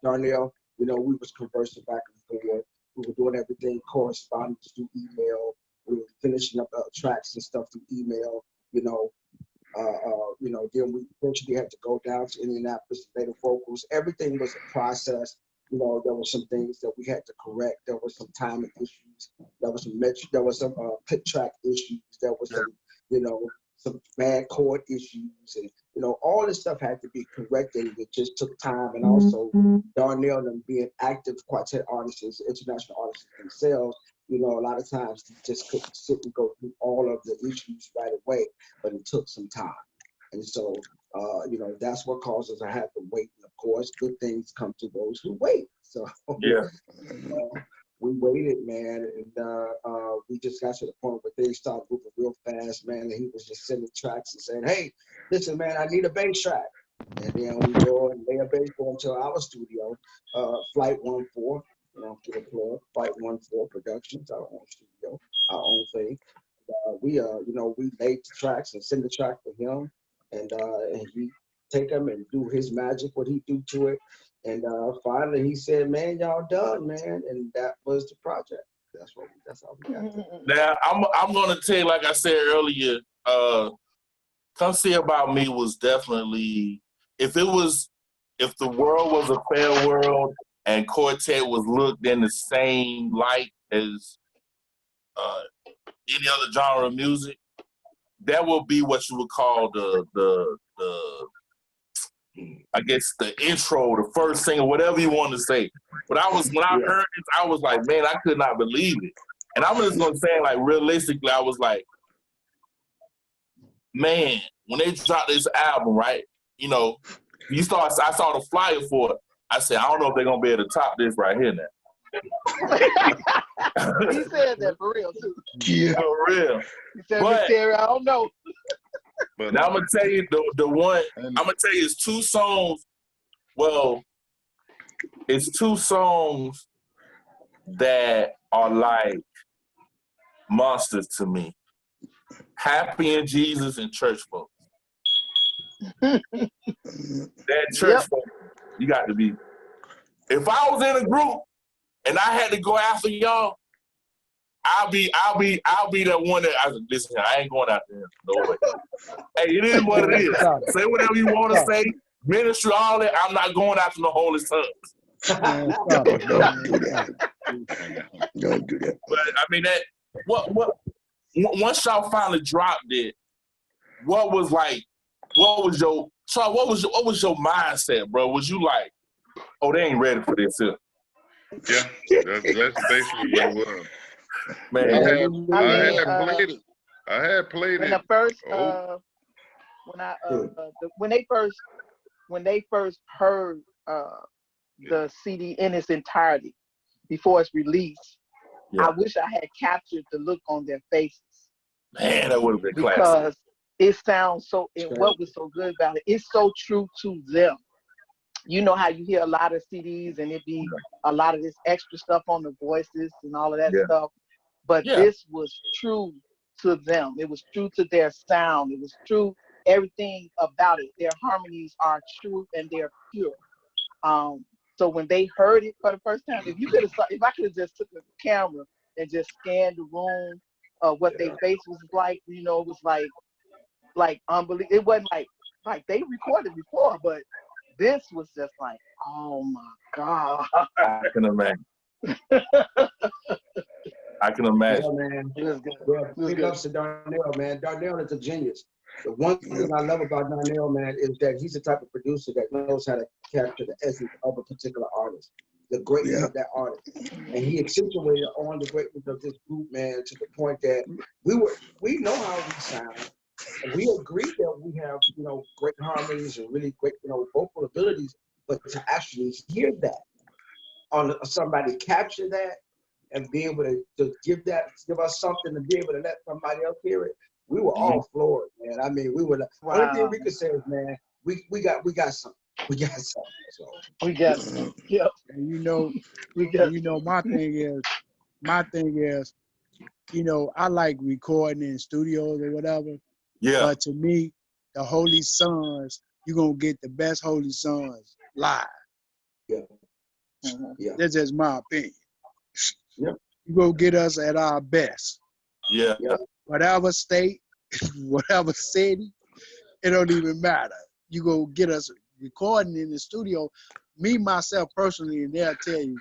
Speaker 4: Darnell, we was conversing back and forth. We were doing everything, correspondence through email. We were finishing up tracks and stuff through email. Then we eventually had to go down to Indianapolis, play the vocals. Everything was a process. There were some things that we had to correct. There was some timing issues. There was some click track issues. There was some bad chord issues, and all this stuff had to be corrected. It just took time, and also Darnell and them being active quartet artists, international artists themselves. A lot of times you just couldn't sit and go through all of the issues right away, but it took some time. And so, that's what causes I have to wait. And of course, good things come to those who wait. So we waited, man, and we just got to the point where things started moving real fast, man. And he was just sending tracks and saying, "Hey, listen, man, I need a bass track." And then we go and lay a bass into our studio, Flight 14. Get a plug, Flight 14 Productions, our own studio, our own thing. We laid the tracks and send the track to him, and he take them and do his magic, what he do to it. And finally he said, "Man, y'all done, man." And that was the project. That's how we got there.
Speaker 1: Now, I'm going to tell you, like I said earlier, Come See About Me was definitely, if the world was a fair world and Quartet was looked in the same light as any other genre of music, that would be what you would call the I guess the intro, the first single, whatever you want to say. But when I heard this, I was like, man, I could not believe it. And I'm just gonna say, like, realistically, I was like, man, when they dropped this album, right? I saw the flyer for it. I said, I don't know if they're gonna be able to top this right here now.
Speaker 7: He said that for real too.
Speaker 3: Yeah,
Speaker 1: for real.
Speaker 7: He said, "Miss Terry, I don't know."
Speaker 2: But
Speaker 1: now I'm gonna tell you the one. I'm gonna tell you it's two songs. Well, it's two songs that are like monsters to me. Happy in Jesus and Church Folks. That Church Folks, you got to be. If I was in a group and I had to go after y'all, I'll be that one that listen. I ain't going out there. No way. Hey, it is what it is. Say whatever you want to say. Ministry, all that. I'm not going after the Holy Tongues.
Speaker 3: Don't do that. Don't do that.
Speaker 1: But I mean that. What? Once y'all finally dropped it, what was your mindset, bro? Was you like, oh, they ain't ready for this here?
Speaker 2: yeah, that's basically what it was.
Speaker 1: Man,
Speaker 2: I had played it.
Speaker 7: The first, when they first heard the CD in its entirety before it's released, I wish I had captured the look on their faces.
Speaker 1: Man, that would have been classic.
Speaker 7: Because it sounds so. What was so good about it? It's so true to them. You know how you hear a lot of CDs and it be a lot of this extra stuff on the voices and all of that stuff. But this was true to them. It was true to their sound. It was true, everything about it. Their harmonies are true and they're pure. So when they heard it for the first time, if I could have just took the camera and just scanned the room, what their face was like, it was like unbelievable. It wasn't like they recorded before, but this was just like, oh my God.
Speaker 1: I can imagine. I can imagine.
Speaker 4: Yeah, man. Yeah, big ups to Darnell, man. Darnell is a genius. The one thing I love about Darnell, man, is that he's the type of producer that knows how to capture the essence of a particular artist, the greatness of that artist. And he accentuated on the greatness of this group, man, to the point that we know how we sound. And we agree that we have, you know, great harmonies and really great, you know, vocal abilities, but to actually hear that on somebody capture that and be able to give us something to be able to let somebody else hear it, we were all floored, man. I mean, we were the only thing we could say is, man, we got something. We got something. So
Speaker 7: we got something. Yep.
Speaker 5: And you know, my thing is, you know, I like recording in studios or whatever.
Speaker 1: Yeah.
Speaker 5: But to me, the Holy Sons, you're gonna get the best Holy Sons live.
Speaker 4: Yeah. Yeah.
Speaker 5: That's just my opinion.
Speaker 4: Yep.
Speaker 5: You go get us at our best.
Speaker 1: Yeah.
Speaker 5: Whatever state, whatever city, it don't even matter. You go get us recording in the studio. Me, myself, personally, and they'll tell you,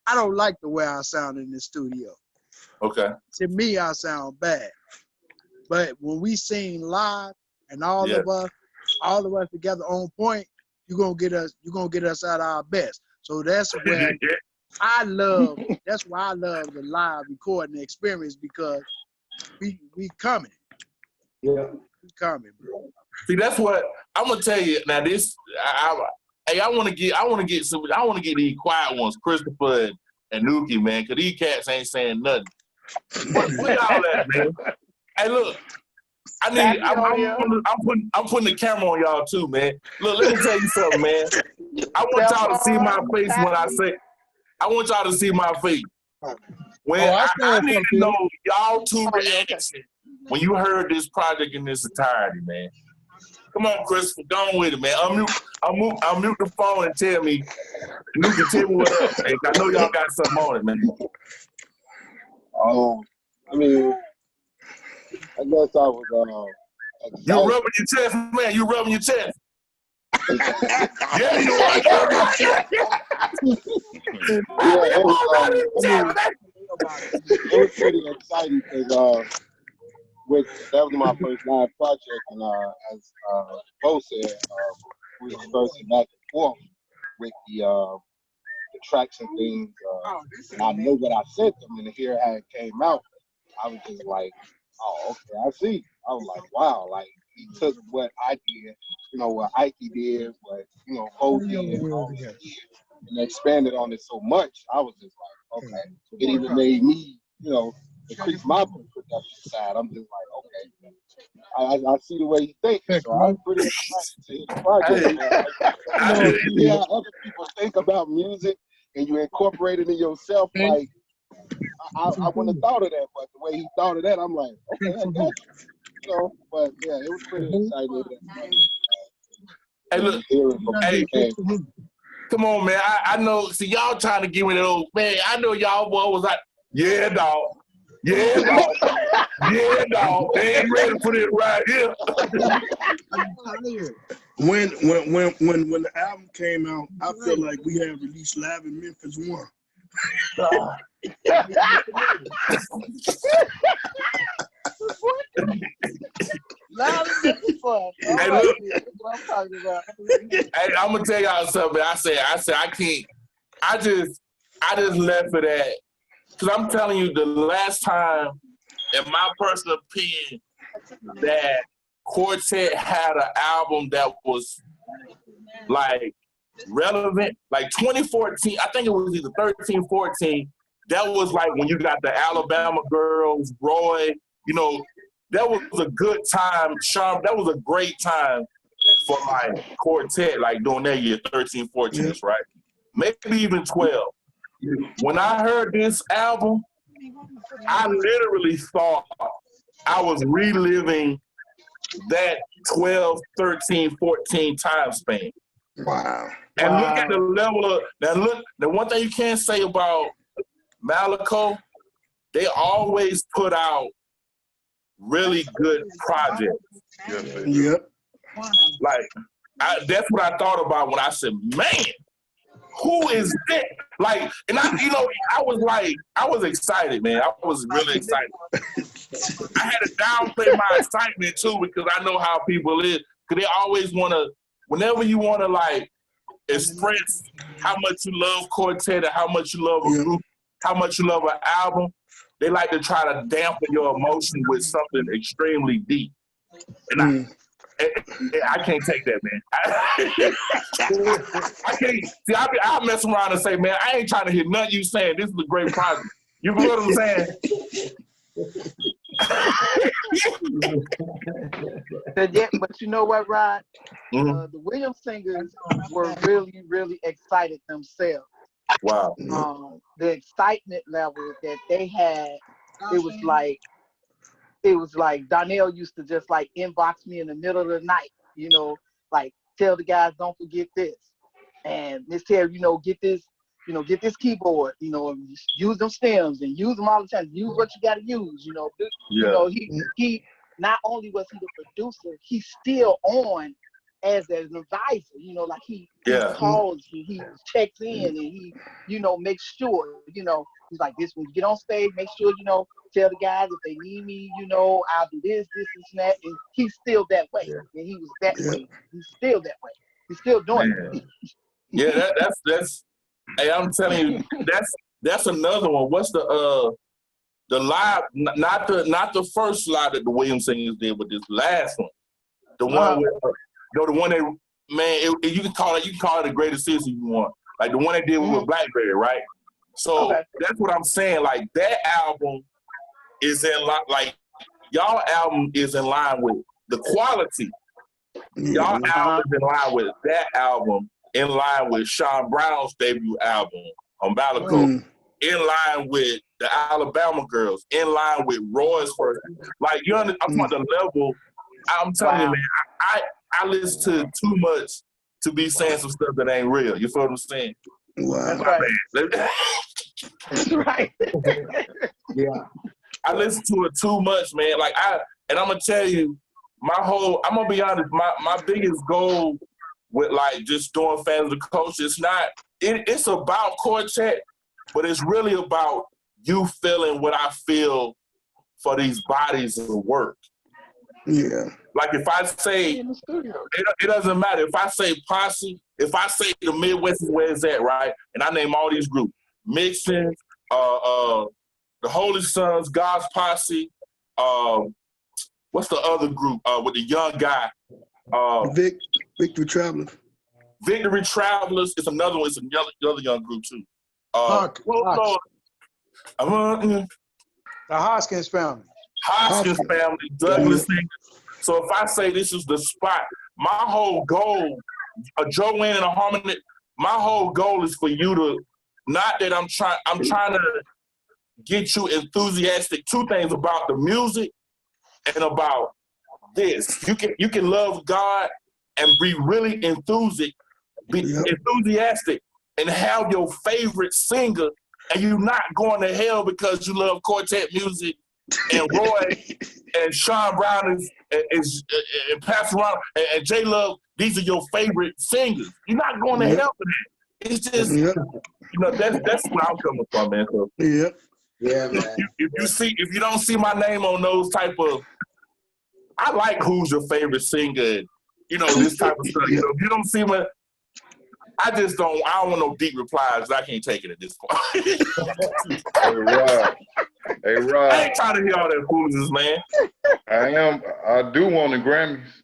Speaker 5: I don't like the way I sound in the studio.
Speaker 1: Okay.
Speaker 5: To me, I sound bad. But when we sing live and all of us together on point, you're gonna get us at our best. So that's where that's why I love the live recording experience, because we coming.
Speaker 4: Yeah.
Speaker 5: We coming, bro.
Speaker 1: See, that's what I'm gonna tell you. Now this I want to get these quiet ones, Christopher and Nuki, man, because these cats ain't saying nothing. What y'all at, man? Hey, look, I'm putting the camera on y'all too, man. Look, let me tell you something, man. I want y'all to see my face when I say. I want y'all to see my face. When I need to know y'all two reactions when you heard this project in its entirety, man. Come on, Christopher, go on with it, man. Unmute the phone and tell me. You can tell me what up, man. I know y'all got something on it, man.
Speaker 6: I mean, I guess I was
Speaker 1: you rubbing your chest, man. You rubbing your chest. Yeah, you are.
Speaker 6: It was pretty exciting because that was my first live project, and as Bo said, we were conversing back and forth with the tracks and things. And I know what I sent them, and to hear how it came out, I was just like, oh, okay, I see. I was like, wow, like he took what I did, you know, what Ike did, what, you know, Bo did, and expanded on it so much. I was just like, okay. It even made me, you know, increase my production side. I'm just like, okay, I see the way you think. So I'm pretty excited to hear the project. You know, how other people think about music and you incorporate it in yourself, like, I wouldn't have thought of that, but the way he thought of that, I'm like, okay, I got you. You know, but yeah, it was pretty exciting.
Speaker 1: Hey, look, hey, come on, man. I know, see, y'all trying to give me that old, man, I know y'all boy was like, yeah, dog. Yeah, dog. Yeah, dog. They ain't ready for it right here.
Speaker 3: When the album came out, I feel like we had released Live in Memphis 1.
Speaker 1: Hey, look. Hey, I'm gonna tell y'all something. I said I can't. I just left it at, because I'm telling you, the last time, in my personal opinion, that Quartet had an album that was like relevant, like 2014, I think it was either 13, 14, that was like when you got the Alabama Girls, Roy, you know, that was a good time, Sean, that was a great time for like Quartet, like during that year, 13, 14, right? Maybe even 12. When I heard this album, I literally thought I was reliving that 12, 13, 14 time span.
Speaker 3: Wow.
Speaker 1: And look at the level of, now look, the one thing you can't say about Malico, they always put out really good projects.
Speaker 3: Yep.
Speaker 1: Like, that's what I thought about when I said, man, who is that? Like, and I was excited, man. I was really excited. I had to downplay my excitement too, because I know how people is. Because they always want to, whenever you want to like express how much you love Quartet or how much you love a group, how much you love an album, they like to try to dampen your emotion with something extremely deep. And I can't take that, man. I can't. See, I mess around and say, man, I ain't trying to hear nothing you saying. This is a great project. You know what I'm saying?
Speaker 7: But you know what, Rod? The Williams singers were really, really excited themselves.
Speaker 1: Wow.
Speaker 7: The excitement level that they had, it was like Donnell used to just like inbox me in the middle of the night, you know, like tell the guys don't forget this. And Miss Terry, you know, get this keyboard, you know, and use them stems and use them all the time. Use what you gotta use, you know. You know, he not only was he the producer, he's still on as an advisor, you know, like he calls, he checks in and he, you know, makes sure, you know, he's like, this when you get on stage, make sure, you know, tell the guys if they need me, you know, I'll do this and that. And he's still that way. And he was that way. He's still that way. He's still doing it.
Speaker 1: Yeah, that's hey, I'm telling you, that's another one. What's the live, not the first live that the Williams singers did, but this last one. The one with the one that, man, you can call it the greatest season you want. Like the one they did with Blackberry, right? So that's what I'm saying. Like that album is in line, like y'all album is in line with the quality. Y'all album is in line with that album, in line with Sean Brown's debut album on Balaco, in line with the Alabama Girls, in line with Roy's first. Like I'm talking about the level. I'm telling you, man, I listen to too much to be saying some stuff that ain't real. You feel what I'm saying?
Speaker 3: Wow.
Speaker 7: That's right.
Speaker 4: Yeah.
Speaker 1: I listen to it too much, man. Like I'm gonna tell you, I'm gonna be honest, my biggest goal with like just doing Fanz of the Culture, it's about Quartet, but it's really about you feeling what I feel for these bodies of work.
Speaker 3: Yeah.
Speaker 1: Like if I say, it doesn't matter. If I say Posse, if I say the Midwest is where it's at, right? And I name all these groups, Mixin, the Holy Sons, God's Posse, what's the other group with the young guy?
Speaker 3: Victory Travelers.
Speaker 1: Victory Travelers is another one. It's another young group too.
Speaker 5: The Hoskins family.
Speaker 1: Hoskins family, Douglas singers. So if I say this is the spot, my whole goal, Joanne and a Harmony, my whole goal is for you to, not that I'm trying to get you enthusiastic. Two things about the music and about this. You can love God and be really enthusiastic and have your favorite singer, and you're not going to hell because you love Quartet music and Roy and Sean Brown and Pastor Ron and J Love. These are your favorite singers. You're not going to hell for that. It's just you know that's where I'm coming from, man. So,
Speaker 4: yeah, man.
Speaker 1: If you don't see my name on those type of, I like who's your favorite singer, you know, this type of stuff. You know, if you don't see my, I don't want no deep replies. I can't take it at this point.
Speaker 2: Hey, Rod.
Speaker 1: I ain't trying to hear all that foolishness, man.
Speaker 2: I do want the Grammys.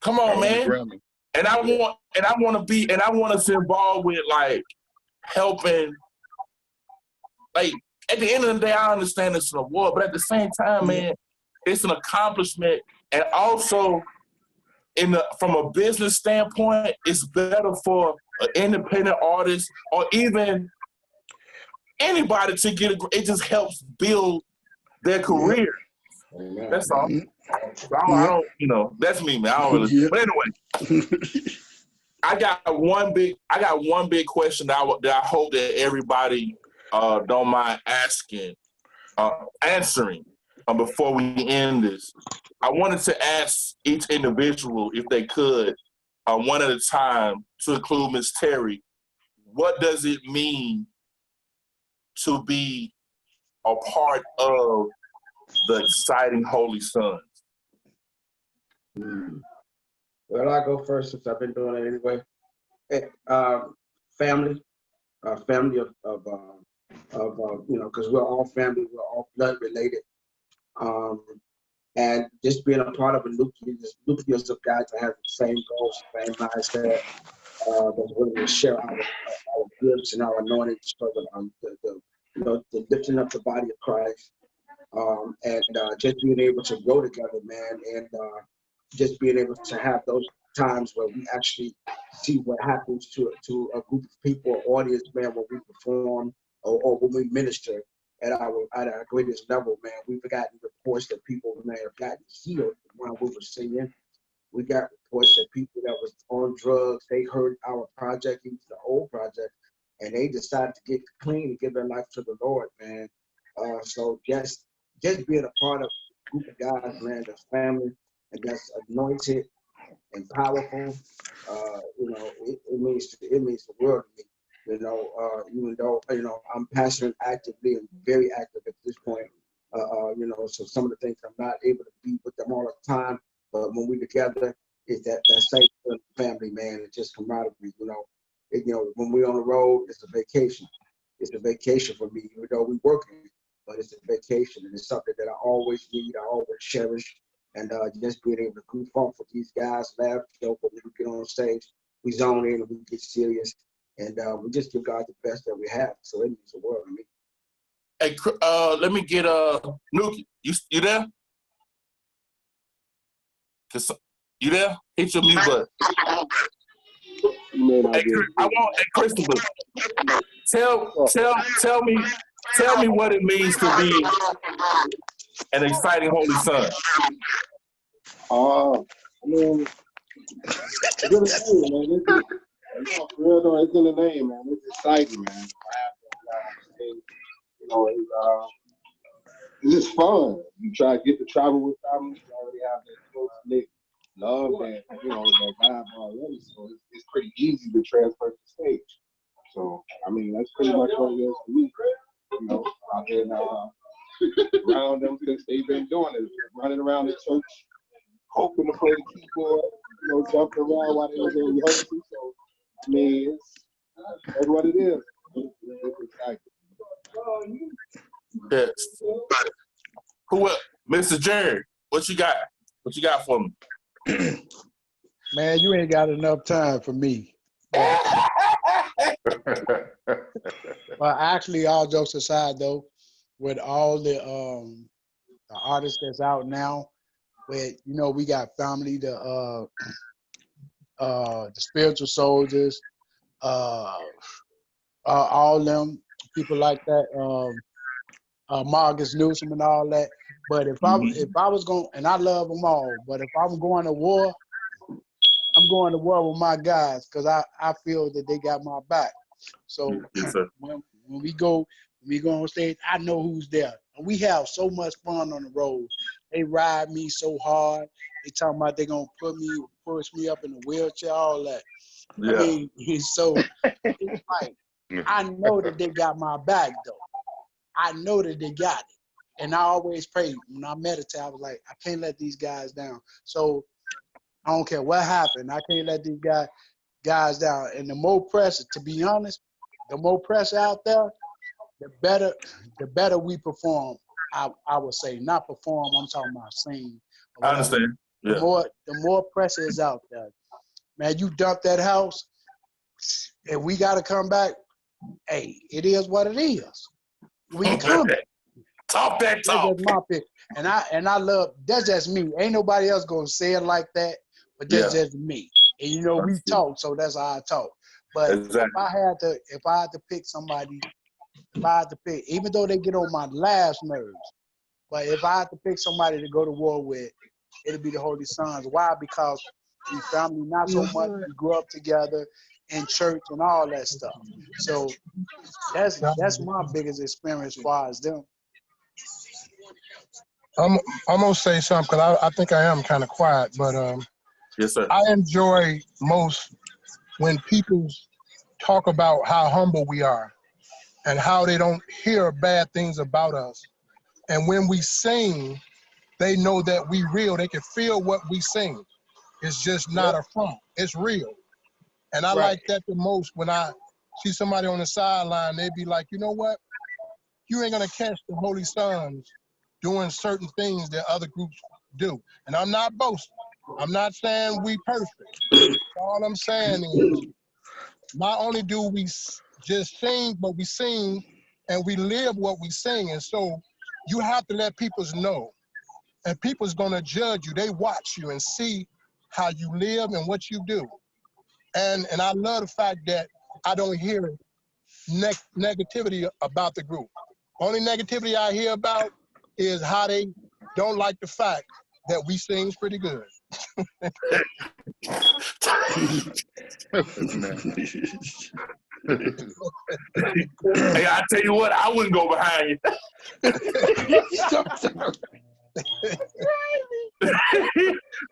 Speaker 1: Come on, man. And I want to be involved with like helping. Like at the end of the day, I understand it's an award, but at the same time, man, it's an accomplishment, and also from a business standpoint, it's better for an independent artist or even anybody to get it just helps build their career. That's all. I don't, you know, that's me, man. I don't really. But anyway, I got one big question that I hope that everybody don't mind answering before we end this. I wanted to ask each individual if they could, one at a time, to include Miss Terry, what does it mean to be a part of the exciting Holy Sons?
Speaker 4: Well, I go first since I've been doing it anyway. Family, family of you know, because we're all family, we're all blood related, and just being a part of a nucleus of guys that have the same goals, same mindset, that's willing to share our gifts and our anointings for the lifting up the body of Christ, and just being able to grow together, man, and just being able to have those times where we actually see what happens to a group of people, or audience, man, when we perform or when we minister at our greatest level, man. We've gotten reports that people, man, have gotten healed when we were singing. We got reports that people that was on drugs, they heard our project, even the old project, and they decided to get clean and give their life to the Lord, man. So just being a part of a group of guys, man, that's family and that's anointed and powerful, you know, it means the world to me. You know, even though, you know, I'm passionate actively and very active at this point, you know, so some of the things I'm not able to be with them all the time, but when we together, it's that same family, man. It's just camaraderie, you know. When we're on the road, it's a vacation. It's a vacation for me, even though we're working, but it's a vacation, and it's something that I always need, I always cherish. And just being able to goof off with these guys, laugh, joke, but when we get on stage, we zone in and we get serious, and we just give God the best that we have. So it means the world to me.
Speaker 1: Hey, let me get Nuki. You there? You there? Hit your mute button. Hey, Christopher, tell me what it means to be an exciting Holy Son.
Speaker 6: I mean, it's in the name, man. It's in the name, man. It's exciting, man. You know, it's just fun. You try to get to travel with family. You already have that close-knit love and, you know, that vibe already. So it's pretty easy to transfer to stage. So, I mean, that's pretty much what it is for me. You know, I've been around them since they've been doing it, running around the church, hoping to play the keyboard, you know, jumping around while they was in rehearsal. So, I mean, that's what it is. It's exciting.
Speaker 1: Yes. Who else? Mr. Jerry, what you got? What you got for me?
Speaker 5: Man, you ain't got enough time for me. Well, actually, all jokes aside, though, with all the artists that's out now, with, you know, we got family, the spiritual soldiers, all them people like that, Marcus Newsom and all that. But if I was going, and I love them all, but if I'm going to war, I'm going to war with my guys, because I feel that they got my back. So
Speaker 1: yes,
Speaker 5: when we go on stage, I know who's there. And we have so much fun on the road. They ride me so hard. They talking about they gonna push me up in a wheelchair, all that. Yeah. I mean, so it's like, I know that they got my back, though. I know that they got it. And I always pray. When I meditate, I was like, I can't let these guys down. So I don't care what happened. I can't let these guys down. And the more pressure, to be honest, the more pressure out there, the better we perform. I would say, not perform, I'm talking about sing.
Speaker 1: I understand. Yeah.
Speaker 5: The more pressure is out there. Man, you dump that house, if we got to come back, hey, it is what it is. We come back.
Speaker 1: Talk that talk.
Speaker 5: That's my pick. And I love, that's just me. Ain't nobody else gonna say it like that, but that's just me. And you know, we talk, so that's how I talk. But exactly. if I had to pick somebody, even though they get on my last nerves, but if I had to pick somebody to go to war with, it'd be the Holy Sons. Why? Because we family, not so much. We grew up together in church and all that stuff. So that's my biggest experience as far as them.
Speaker 3: I'm gonna say something, because I think I am kind of quiet, but
Speaker 1: yes, sir.
Speaker 3: I enjoy most when people talk about how humble we are and how they don't hear bad things about us. And when we sing, they know that we real. They can feel what we sing. It's just not a front. It's real. And I like that the most when I see somebody on the sideline, they be like, you know what? You ain't gonna catch the Holy Sons doing certain things that other groups do. And I'm not boasting. I'm not saying we perfect. All I'm saying is, not only do we just sing, but we sing and we live what we sing. And so you have to let people know. And people's gonna judge you. They watch you and see how you live and what you do. And I love the fact that I don't hear negativity about the group. Only negativity I hear about is how they don't like the fact that we sing's pretty good.
Speaker 1: Hey, I tell you what, I wouldn't go behind you.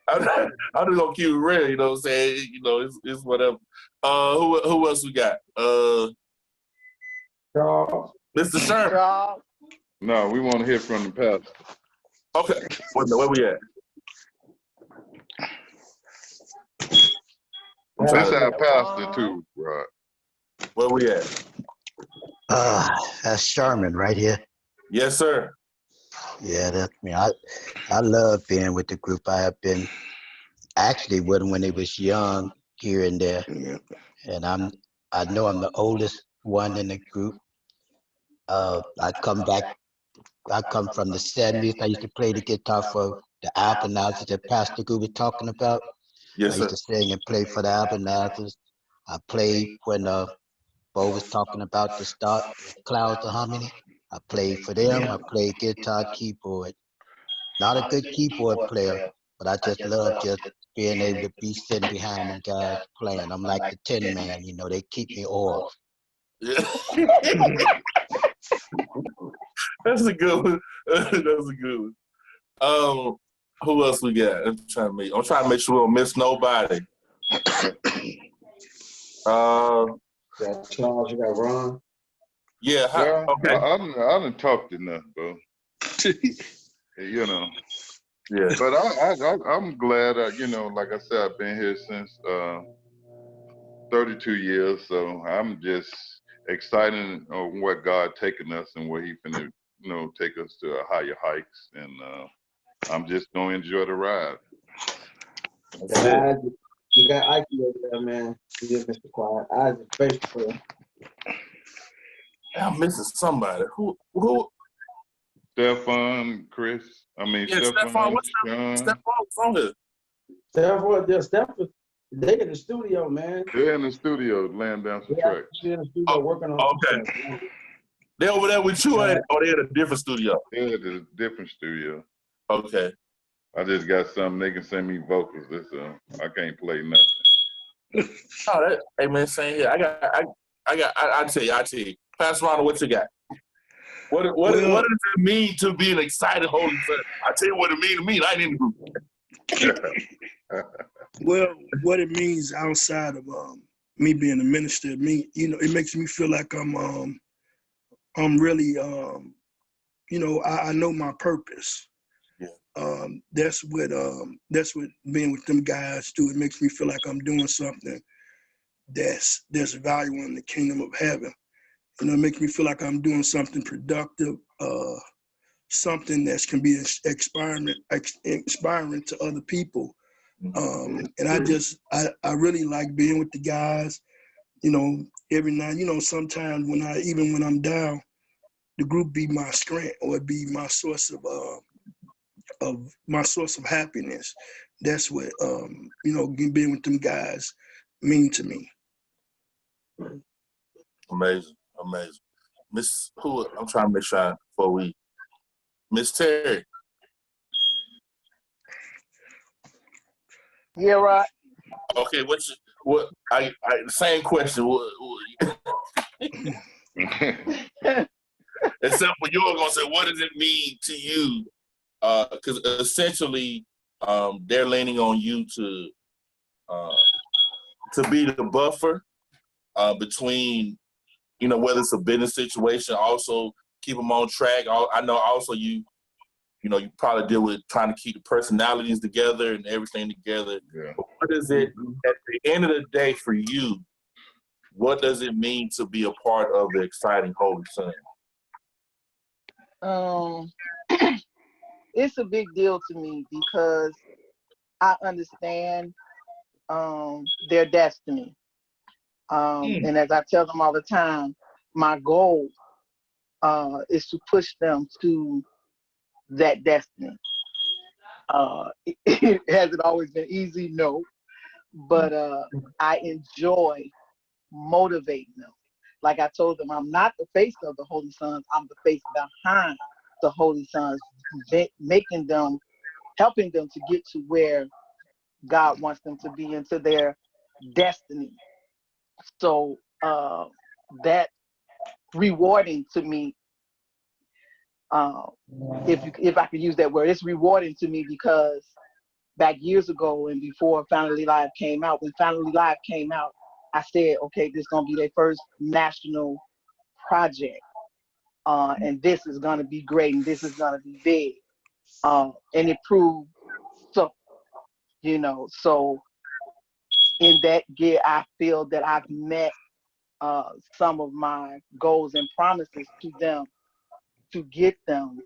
Speaker 1: I'm just gonna keep it real, you know what I'm saying? You know, it's whatever. Who else we got? Mr. Sherman.
Speaker 2: No, we want to hear from the pastor.
Speaker 1: Okay, where we at?
Speaker 2: This our pastor too, Rod.
Speaker 1: Where we at?
Speaker 8: That's Sherman right here.
Speaker 1: Yes, sir.
Speaker 8: Yeah, that's me. I love being with the group. I have been actually with them when they was young here and there. And I know I'm the oldest one in the group. I come from the 70s. I used to play the guitar for the Albanazers that Pastor Goo was talking about.
Speaker 1: Yes,
Speaker 8: I used to sing and play for the Albanazers. I played when Bo was talking about the start, Clouds of Harmony. I played for them. I played guitar, keyboard. Not a good keyboard player, but I just love just being able to be sitting behind them guys playing. I'm like the Tin Man, you know, they keep me off.
Speaker 1: Yeah. That's a good one. That's a good one. Who else we got? I'm trying to make sure we don't miss nobody.
Speaker 4: Got Charles, you got Ron.
Speaker 1: Yeah, okay.
Speaker 2: I didn't talk enough, bro. You know.
Speaker 1: Yeah.
Speaker 2: But I'm glad, you know, like I said, I've been here since 32 years, so I'm just excited on what God taking us and where He finna, you know, take us to higher heights, and I'm just gonna enjoy the ride.
Speaker 4: You got Ike over there, man. You just Mr. Quiet. I just face for him.
Speaker 1: I'm missing somebody. Who?
Speaker 2: Stefan, Chris.
Speaker 1: Stefan. What's on here?
Speaker 4: Stefan, they in the studio, man.
Speaker 2: They're in the studio laying down some tracks.
Speaker 4: They're in the studio working on
Speaker 1: okay. They over there with you, or they in a different studio?
Speaker 2: They're at a different studio.
Speaker 1: Okay.
Speaker 2: I just got something. They can send me vocals. I can't play nothing.
Speaker 1: Hey man, same here. I tell you. Pastor Ronald, what you got? What does it mean to be an excited Holy Son? I tell you what it means to me. I ain't in the group.
Speaker 3: Well, what it means outside of me being a minister, it makes me feel like I'm really, you know, I know my purpose. Yeah. That's what being with them guys do. It makes me feel like I'm doing something that's valuable in the kingdom of heaven. You know, it makes me feel like I'm doing something productive, something that can be inspiring to other people. And I really like being with the guys. You know, every night, you know, sometimes even when I'm down, the group be my strength, or it be my source of happiness. That's what you know, being with them guys mean to me.
Speaker 1: Amazing. Miss who? I'm trying to make sure before we. Miss Terry.
Speaker 7: Yeah, right.
Speaker 1: Okay, same question. Except for you're gonna say, what does it mean to you? Because essentially, they're leaning on you to be the buffer, between, whether it's a business situation, also keep them on track. I know also you probably deal with trying to keep the personalities together and everything together.
Speaker 2: Yeah.
Speaker 1: But what is it, at the end of the day for you, what does it mean to be a part of the exciting Holy Son?
Speaker 7: It's a big deal to me because I understand their destiny. And as I tell them all the time, my goal is to push them to that destiny. Has it always been easy? No. But I enjoy motivating them. Like I told them, I'm not the face of the Holy Sons. I'm the face behind the Holy Sons, making them, helping them to get to where God wants them to be, into their destiny. So that rewarding to me, if I could use that word, it's rewarding to me because back years ago and before Finally Live came out, when Finally Live came out, I said, okay, this is going to be their first national project. And this is going to be great and this is going to be big. And it proved so, so in that gear, I feel that I've met some of my goals and promises to them to get them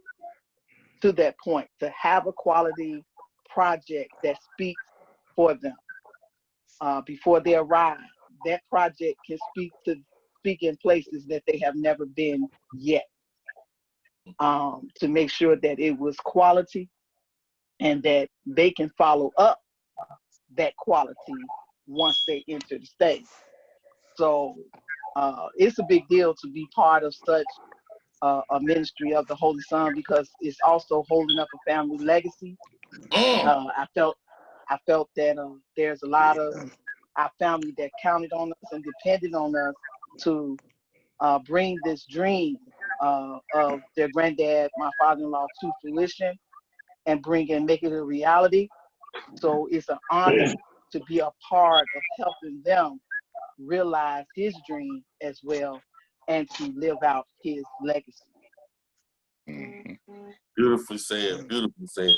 Speaker 7: to that point, to have a quality project that speaks for them before they arrive. That project can speak in places that they have never been yet, to make sure that it was quality and that they can follow up that quality once they enter the stage. So it's a big deal to be part of such a ministry of the Holy Son because it's also holding up a family legacy. I felt that there's a lot of our family that counted on us and depended on us to bring this dream of their granddad, my father-in-law, to fruition and make it a reality. So it's an honor to be a part of helping them realize his dream as well and to live out his legacy.
Speaker 1: Beautifully said. Beautifully said.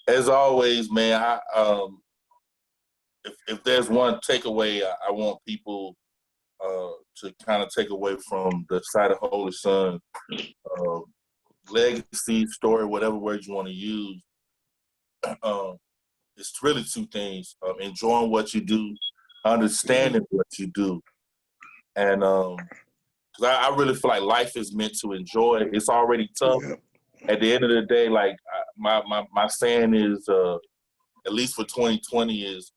Speaker 1: As always, man, if there's one takeaway I want people to kind of take away from the side of Holy Son, legacy, story, whatever words you want to use, it's really two things: enjoying what you do, understanding what you do, and because I really feel like life is meant to enjoy. It's already tough. At the end of the day, like my saying is, at least for 2020, is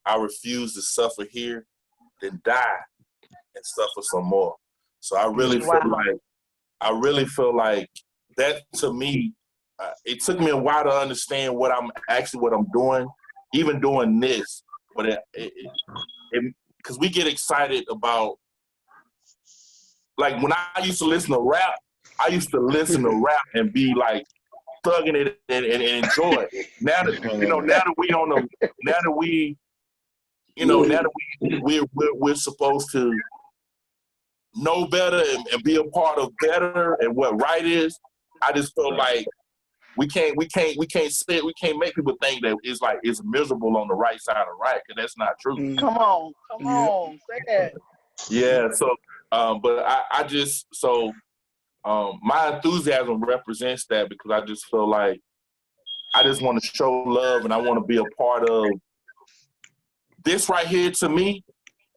Speaker 1: I refuse to suffer here, then die and suffer some more. So I really feel like that to me. It took me a while to understand what I'm doing, even doing this. But because we get excited about, like when I used to listen to rap, I used to listen to rap and be like thugging it and enjoy it. Now that we're supposed to know better and be a part of better and what right is. I just feel like we can't make people think that it's miserable on the right side of right, because that's not true.
Speaker 7: Come on, say that.
Speaker 1: Yeah. So, but I just my enthusiasm represents that, because I just feel like I just want to show love and I want to be a part of this right here. To me,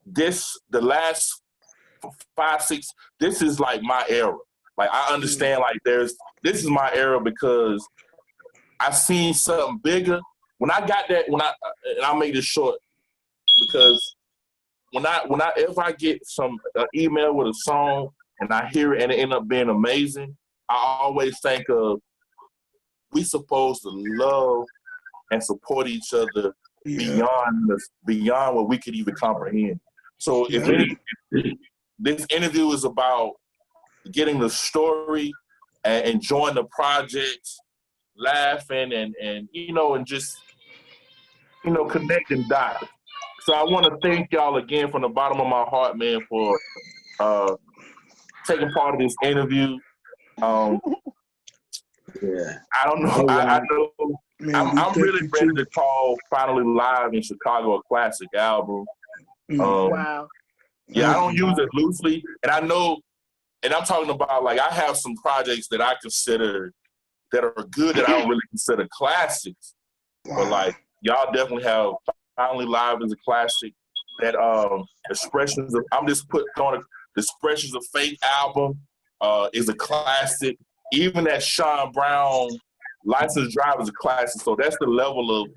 Speaker 1: the last 5, 6, this is like my era. Like I understand, like this is my era because I seen something bigger. When I got that, and I'll make this short, because if I get some email with a song and I hear it and it end up being amazing, I always think of, we supposed to love and support each other beyond what we could even comprehend. So this interview is about getting the story and enjoying the projects, laughing and just connecting dots. So I want to thank y'all again from the bottom of my heart, man, for taking part of this interview. Yeah. I don't know. I know. Man, I'm really ready to call Finally Live in Chicago a classic album.
Speaker 7: Wow.
Speaker 1: Yeah, I don't use it loosely. And I know, and I'm talking about, like, I have some projects that I consider that are good that I don't really consider classics. But, like, y'all definitely have Finally Live as a classic. That Expressions of, I'm just throwing the Expressions of Faith album is a classic. Even that Sean Brown License Drive is a classic. So that's the level of,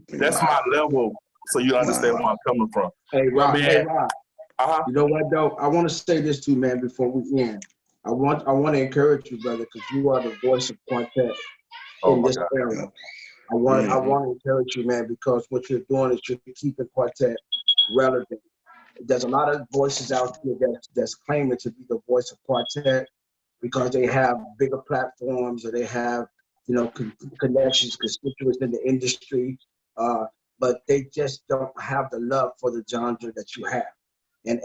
Speaker 1: that's my level, so you understand where I'm coming from.
Speaker 4: Hey, Rod,
Speaker 1: man,
Speaker 4: you know what, though? I want to say this too, man, before we end. I want to encourage you, brother, because you are the voice of Quartet in this area. I want to encourage you, man, because what you're doing is you're keeping Quartet relevant. There's a lot of voices out here that's claiming to be the voice of Quartet because they have bigger platforms or they have, you know, connections, constituents in the industry, but they just don't have the love for the genre that you have. And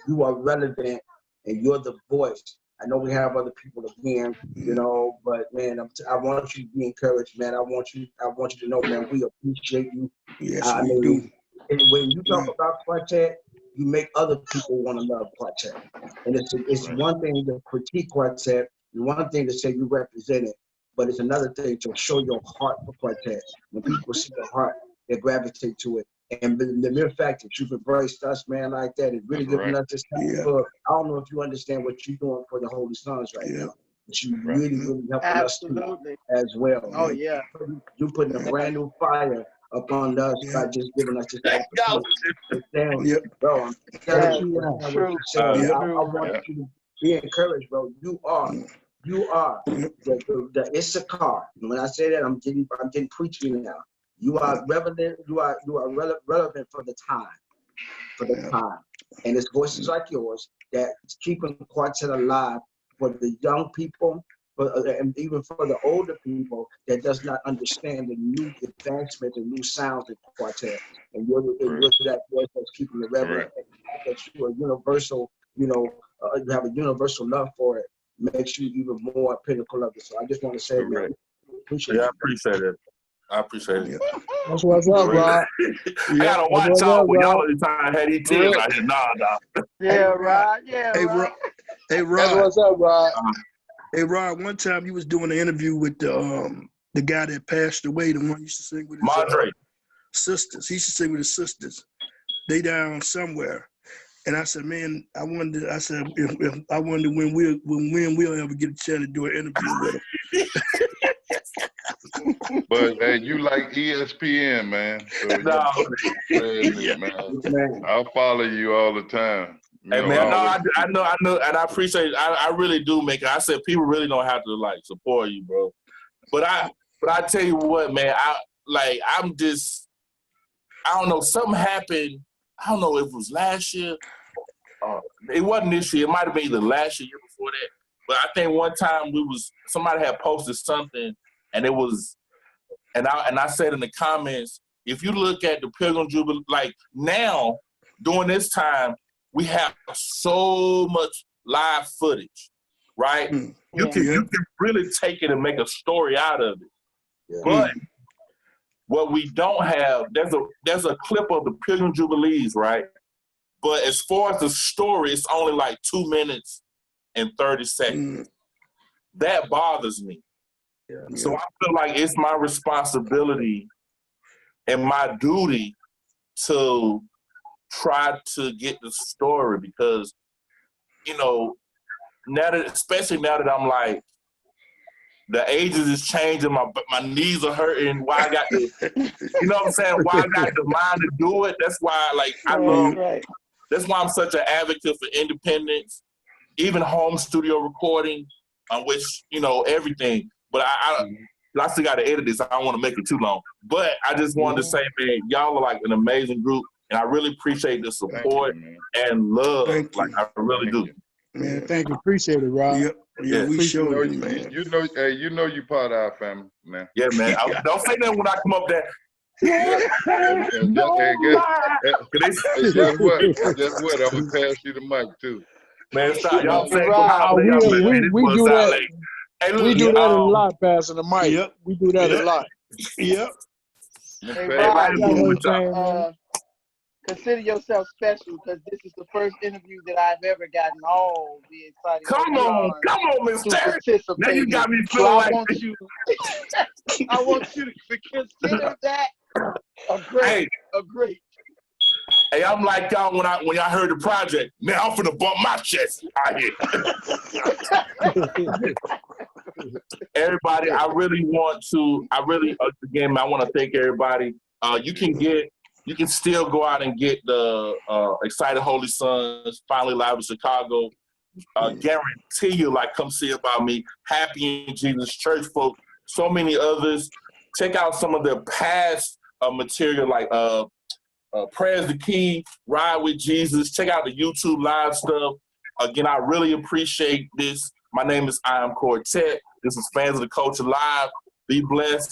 Speaker 4: you are relevant and you're the voice. I know we have other people again, you know, but man, I want you to be encouraged, man. I want you to know, man, we appreciate you.
Speaker 3: Yes, we do.
Speaker 4: And when you talk about Quartet, you make other people want to love Quartet. And it's one thing to critique Quartet, and one thing to say you represent it, but it's another thing to show your heart for Quartet. When people see your heart, they gravitate to it. And the mere fact that you've embraced us, man, like that, and really giving us this time for, I don't know if you understand what you're doing for the Holy Sons right now. But you really helping us too, as well.
Speaker 7: Oh,
Speaker 4: man.
Speaker 7: yeah.
Speaker 4: You're putting a brand new fire upon us by just giving us this opportunity. Bro, I'm telling you what you're saying. I want you to be encouraged, bro. You are the Issachar. When I say that, I'm getting preachy now. You are relevant. You are relevant for the time, and it's voices like yours that keeping Quartet alive for the young people, and even for the older people that does not understand the new advancements and new sounds in Quartet. And you're that voice that's keeping it relevant. That you are universal. You know, you have a universal love for it. Makes you even more pinnacle of it. So I just want to say, man,
Speaker 1: I appreciate it. I appreciate it.
Speaker 5: That's what's up, Rod.
Speaker 1: I gotta watch y'all when y'all the time had these tears out here. Nah.
Speaker 7: Yeah, Rod. Yeah, Rod.
Speaker 3: Hey, Rod.
Speaker 5: That's what's up, Rod.
Speaker 3: Hey, Rod. One time you was doing an interview with the guy that passed away, the one who used to sing with his sisters. He used to sing with his sisters. They down somewhere. And I said, man, I wonder when we'll ever get a chance to do an interview with him.
Speaker 2: But hey, you like ESPN, man. So man. I'll follow you all the time.
Speaker 1: Hey, man, I know, and I appreciate it. I really do, make it. I said people really don't have to like support you, bro. But I tell you what, man, I don't know, something happened. I don't know if it was last year. It wasn't this year. It might have been either last year before that. But I think one time somebody had posted something, and it was, and I said in the comments, if you look at the Pilgrim Jubilee, like now, during this time, we have so much live footage, right? You can really take it and make a story out of it. Yeah. But what we don't have, there's a clip of the Pilgrim Jubilees, right? But as far as the story, it's only like 2 minutes and 30 seconds. That bothers me. Yeah. So I feel like it's my responsibility and my duty to try to get the story because, you know, especially now that I'm like, the ages is changing, my knees are hurting, why I got to, you know what I'm saying, why I got the mind to do it. That's why, like, that's why I'm such an advocate for independence, even home studio recording, on which, you know, everything. But I still got to edit this. I don't want to make it too long. But I just wanted to say, man, y'all are like an amazing group, and I really appreciate the support and love. Like, I really do.
Speaker 5: Man, thank you. Appreciate it, Rob.
Speaker 3: Yeah, we sure you, man.
Speaker 2: You know you part of our family, man.
Speaker 1: Yeah, man. Don't say that when I come up there.
Speaker 2: And guess what? Guess what? I'm gonna pass you the mic too.
Speaker 1: Man, stop. Y'all say
Speaker 5: we do that.
Speaker 1: Hey, look,
Speaker 5: we do that a lot, passing the mic.
Speaker 3: Yep.
Speaker 5: We do that a lot.
Speaker 3: Yep.
Speaker 7: Hey, Rod, consider yourself special because this is the first interview that I've ever gotten all the exciting.
Speaker 1: Come on, Mr. Now you got me feeling
Speaker 7: so
Speaker 1: like
Speaker 7: I want you to consider that a great.
Speaker 1: Hey, I'm like y'all when y'all heard the project. Man, I'm finna bump my chest out here. Everybody, I want to thank everybody. You can still go out and get the Excited Holy Sons finally live in Chicago. Guarantee you, like, come see about me. Happy in Jesus Church folk. So many others. Check out some of their past material, like Prayers the Key, Ride with Jesus. Check out the YouTube live stuff. Again, I really appreciate this. My name is I Am Quartet. This is Fans of the Culture Live. Be blessed.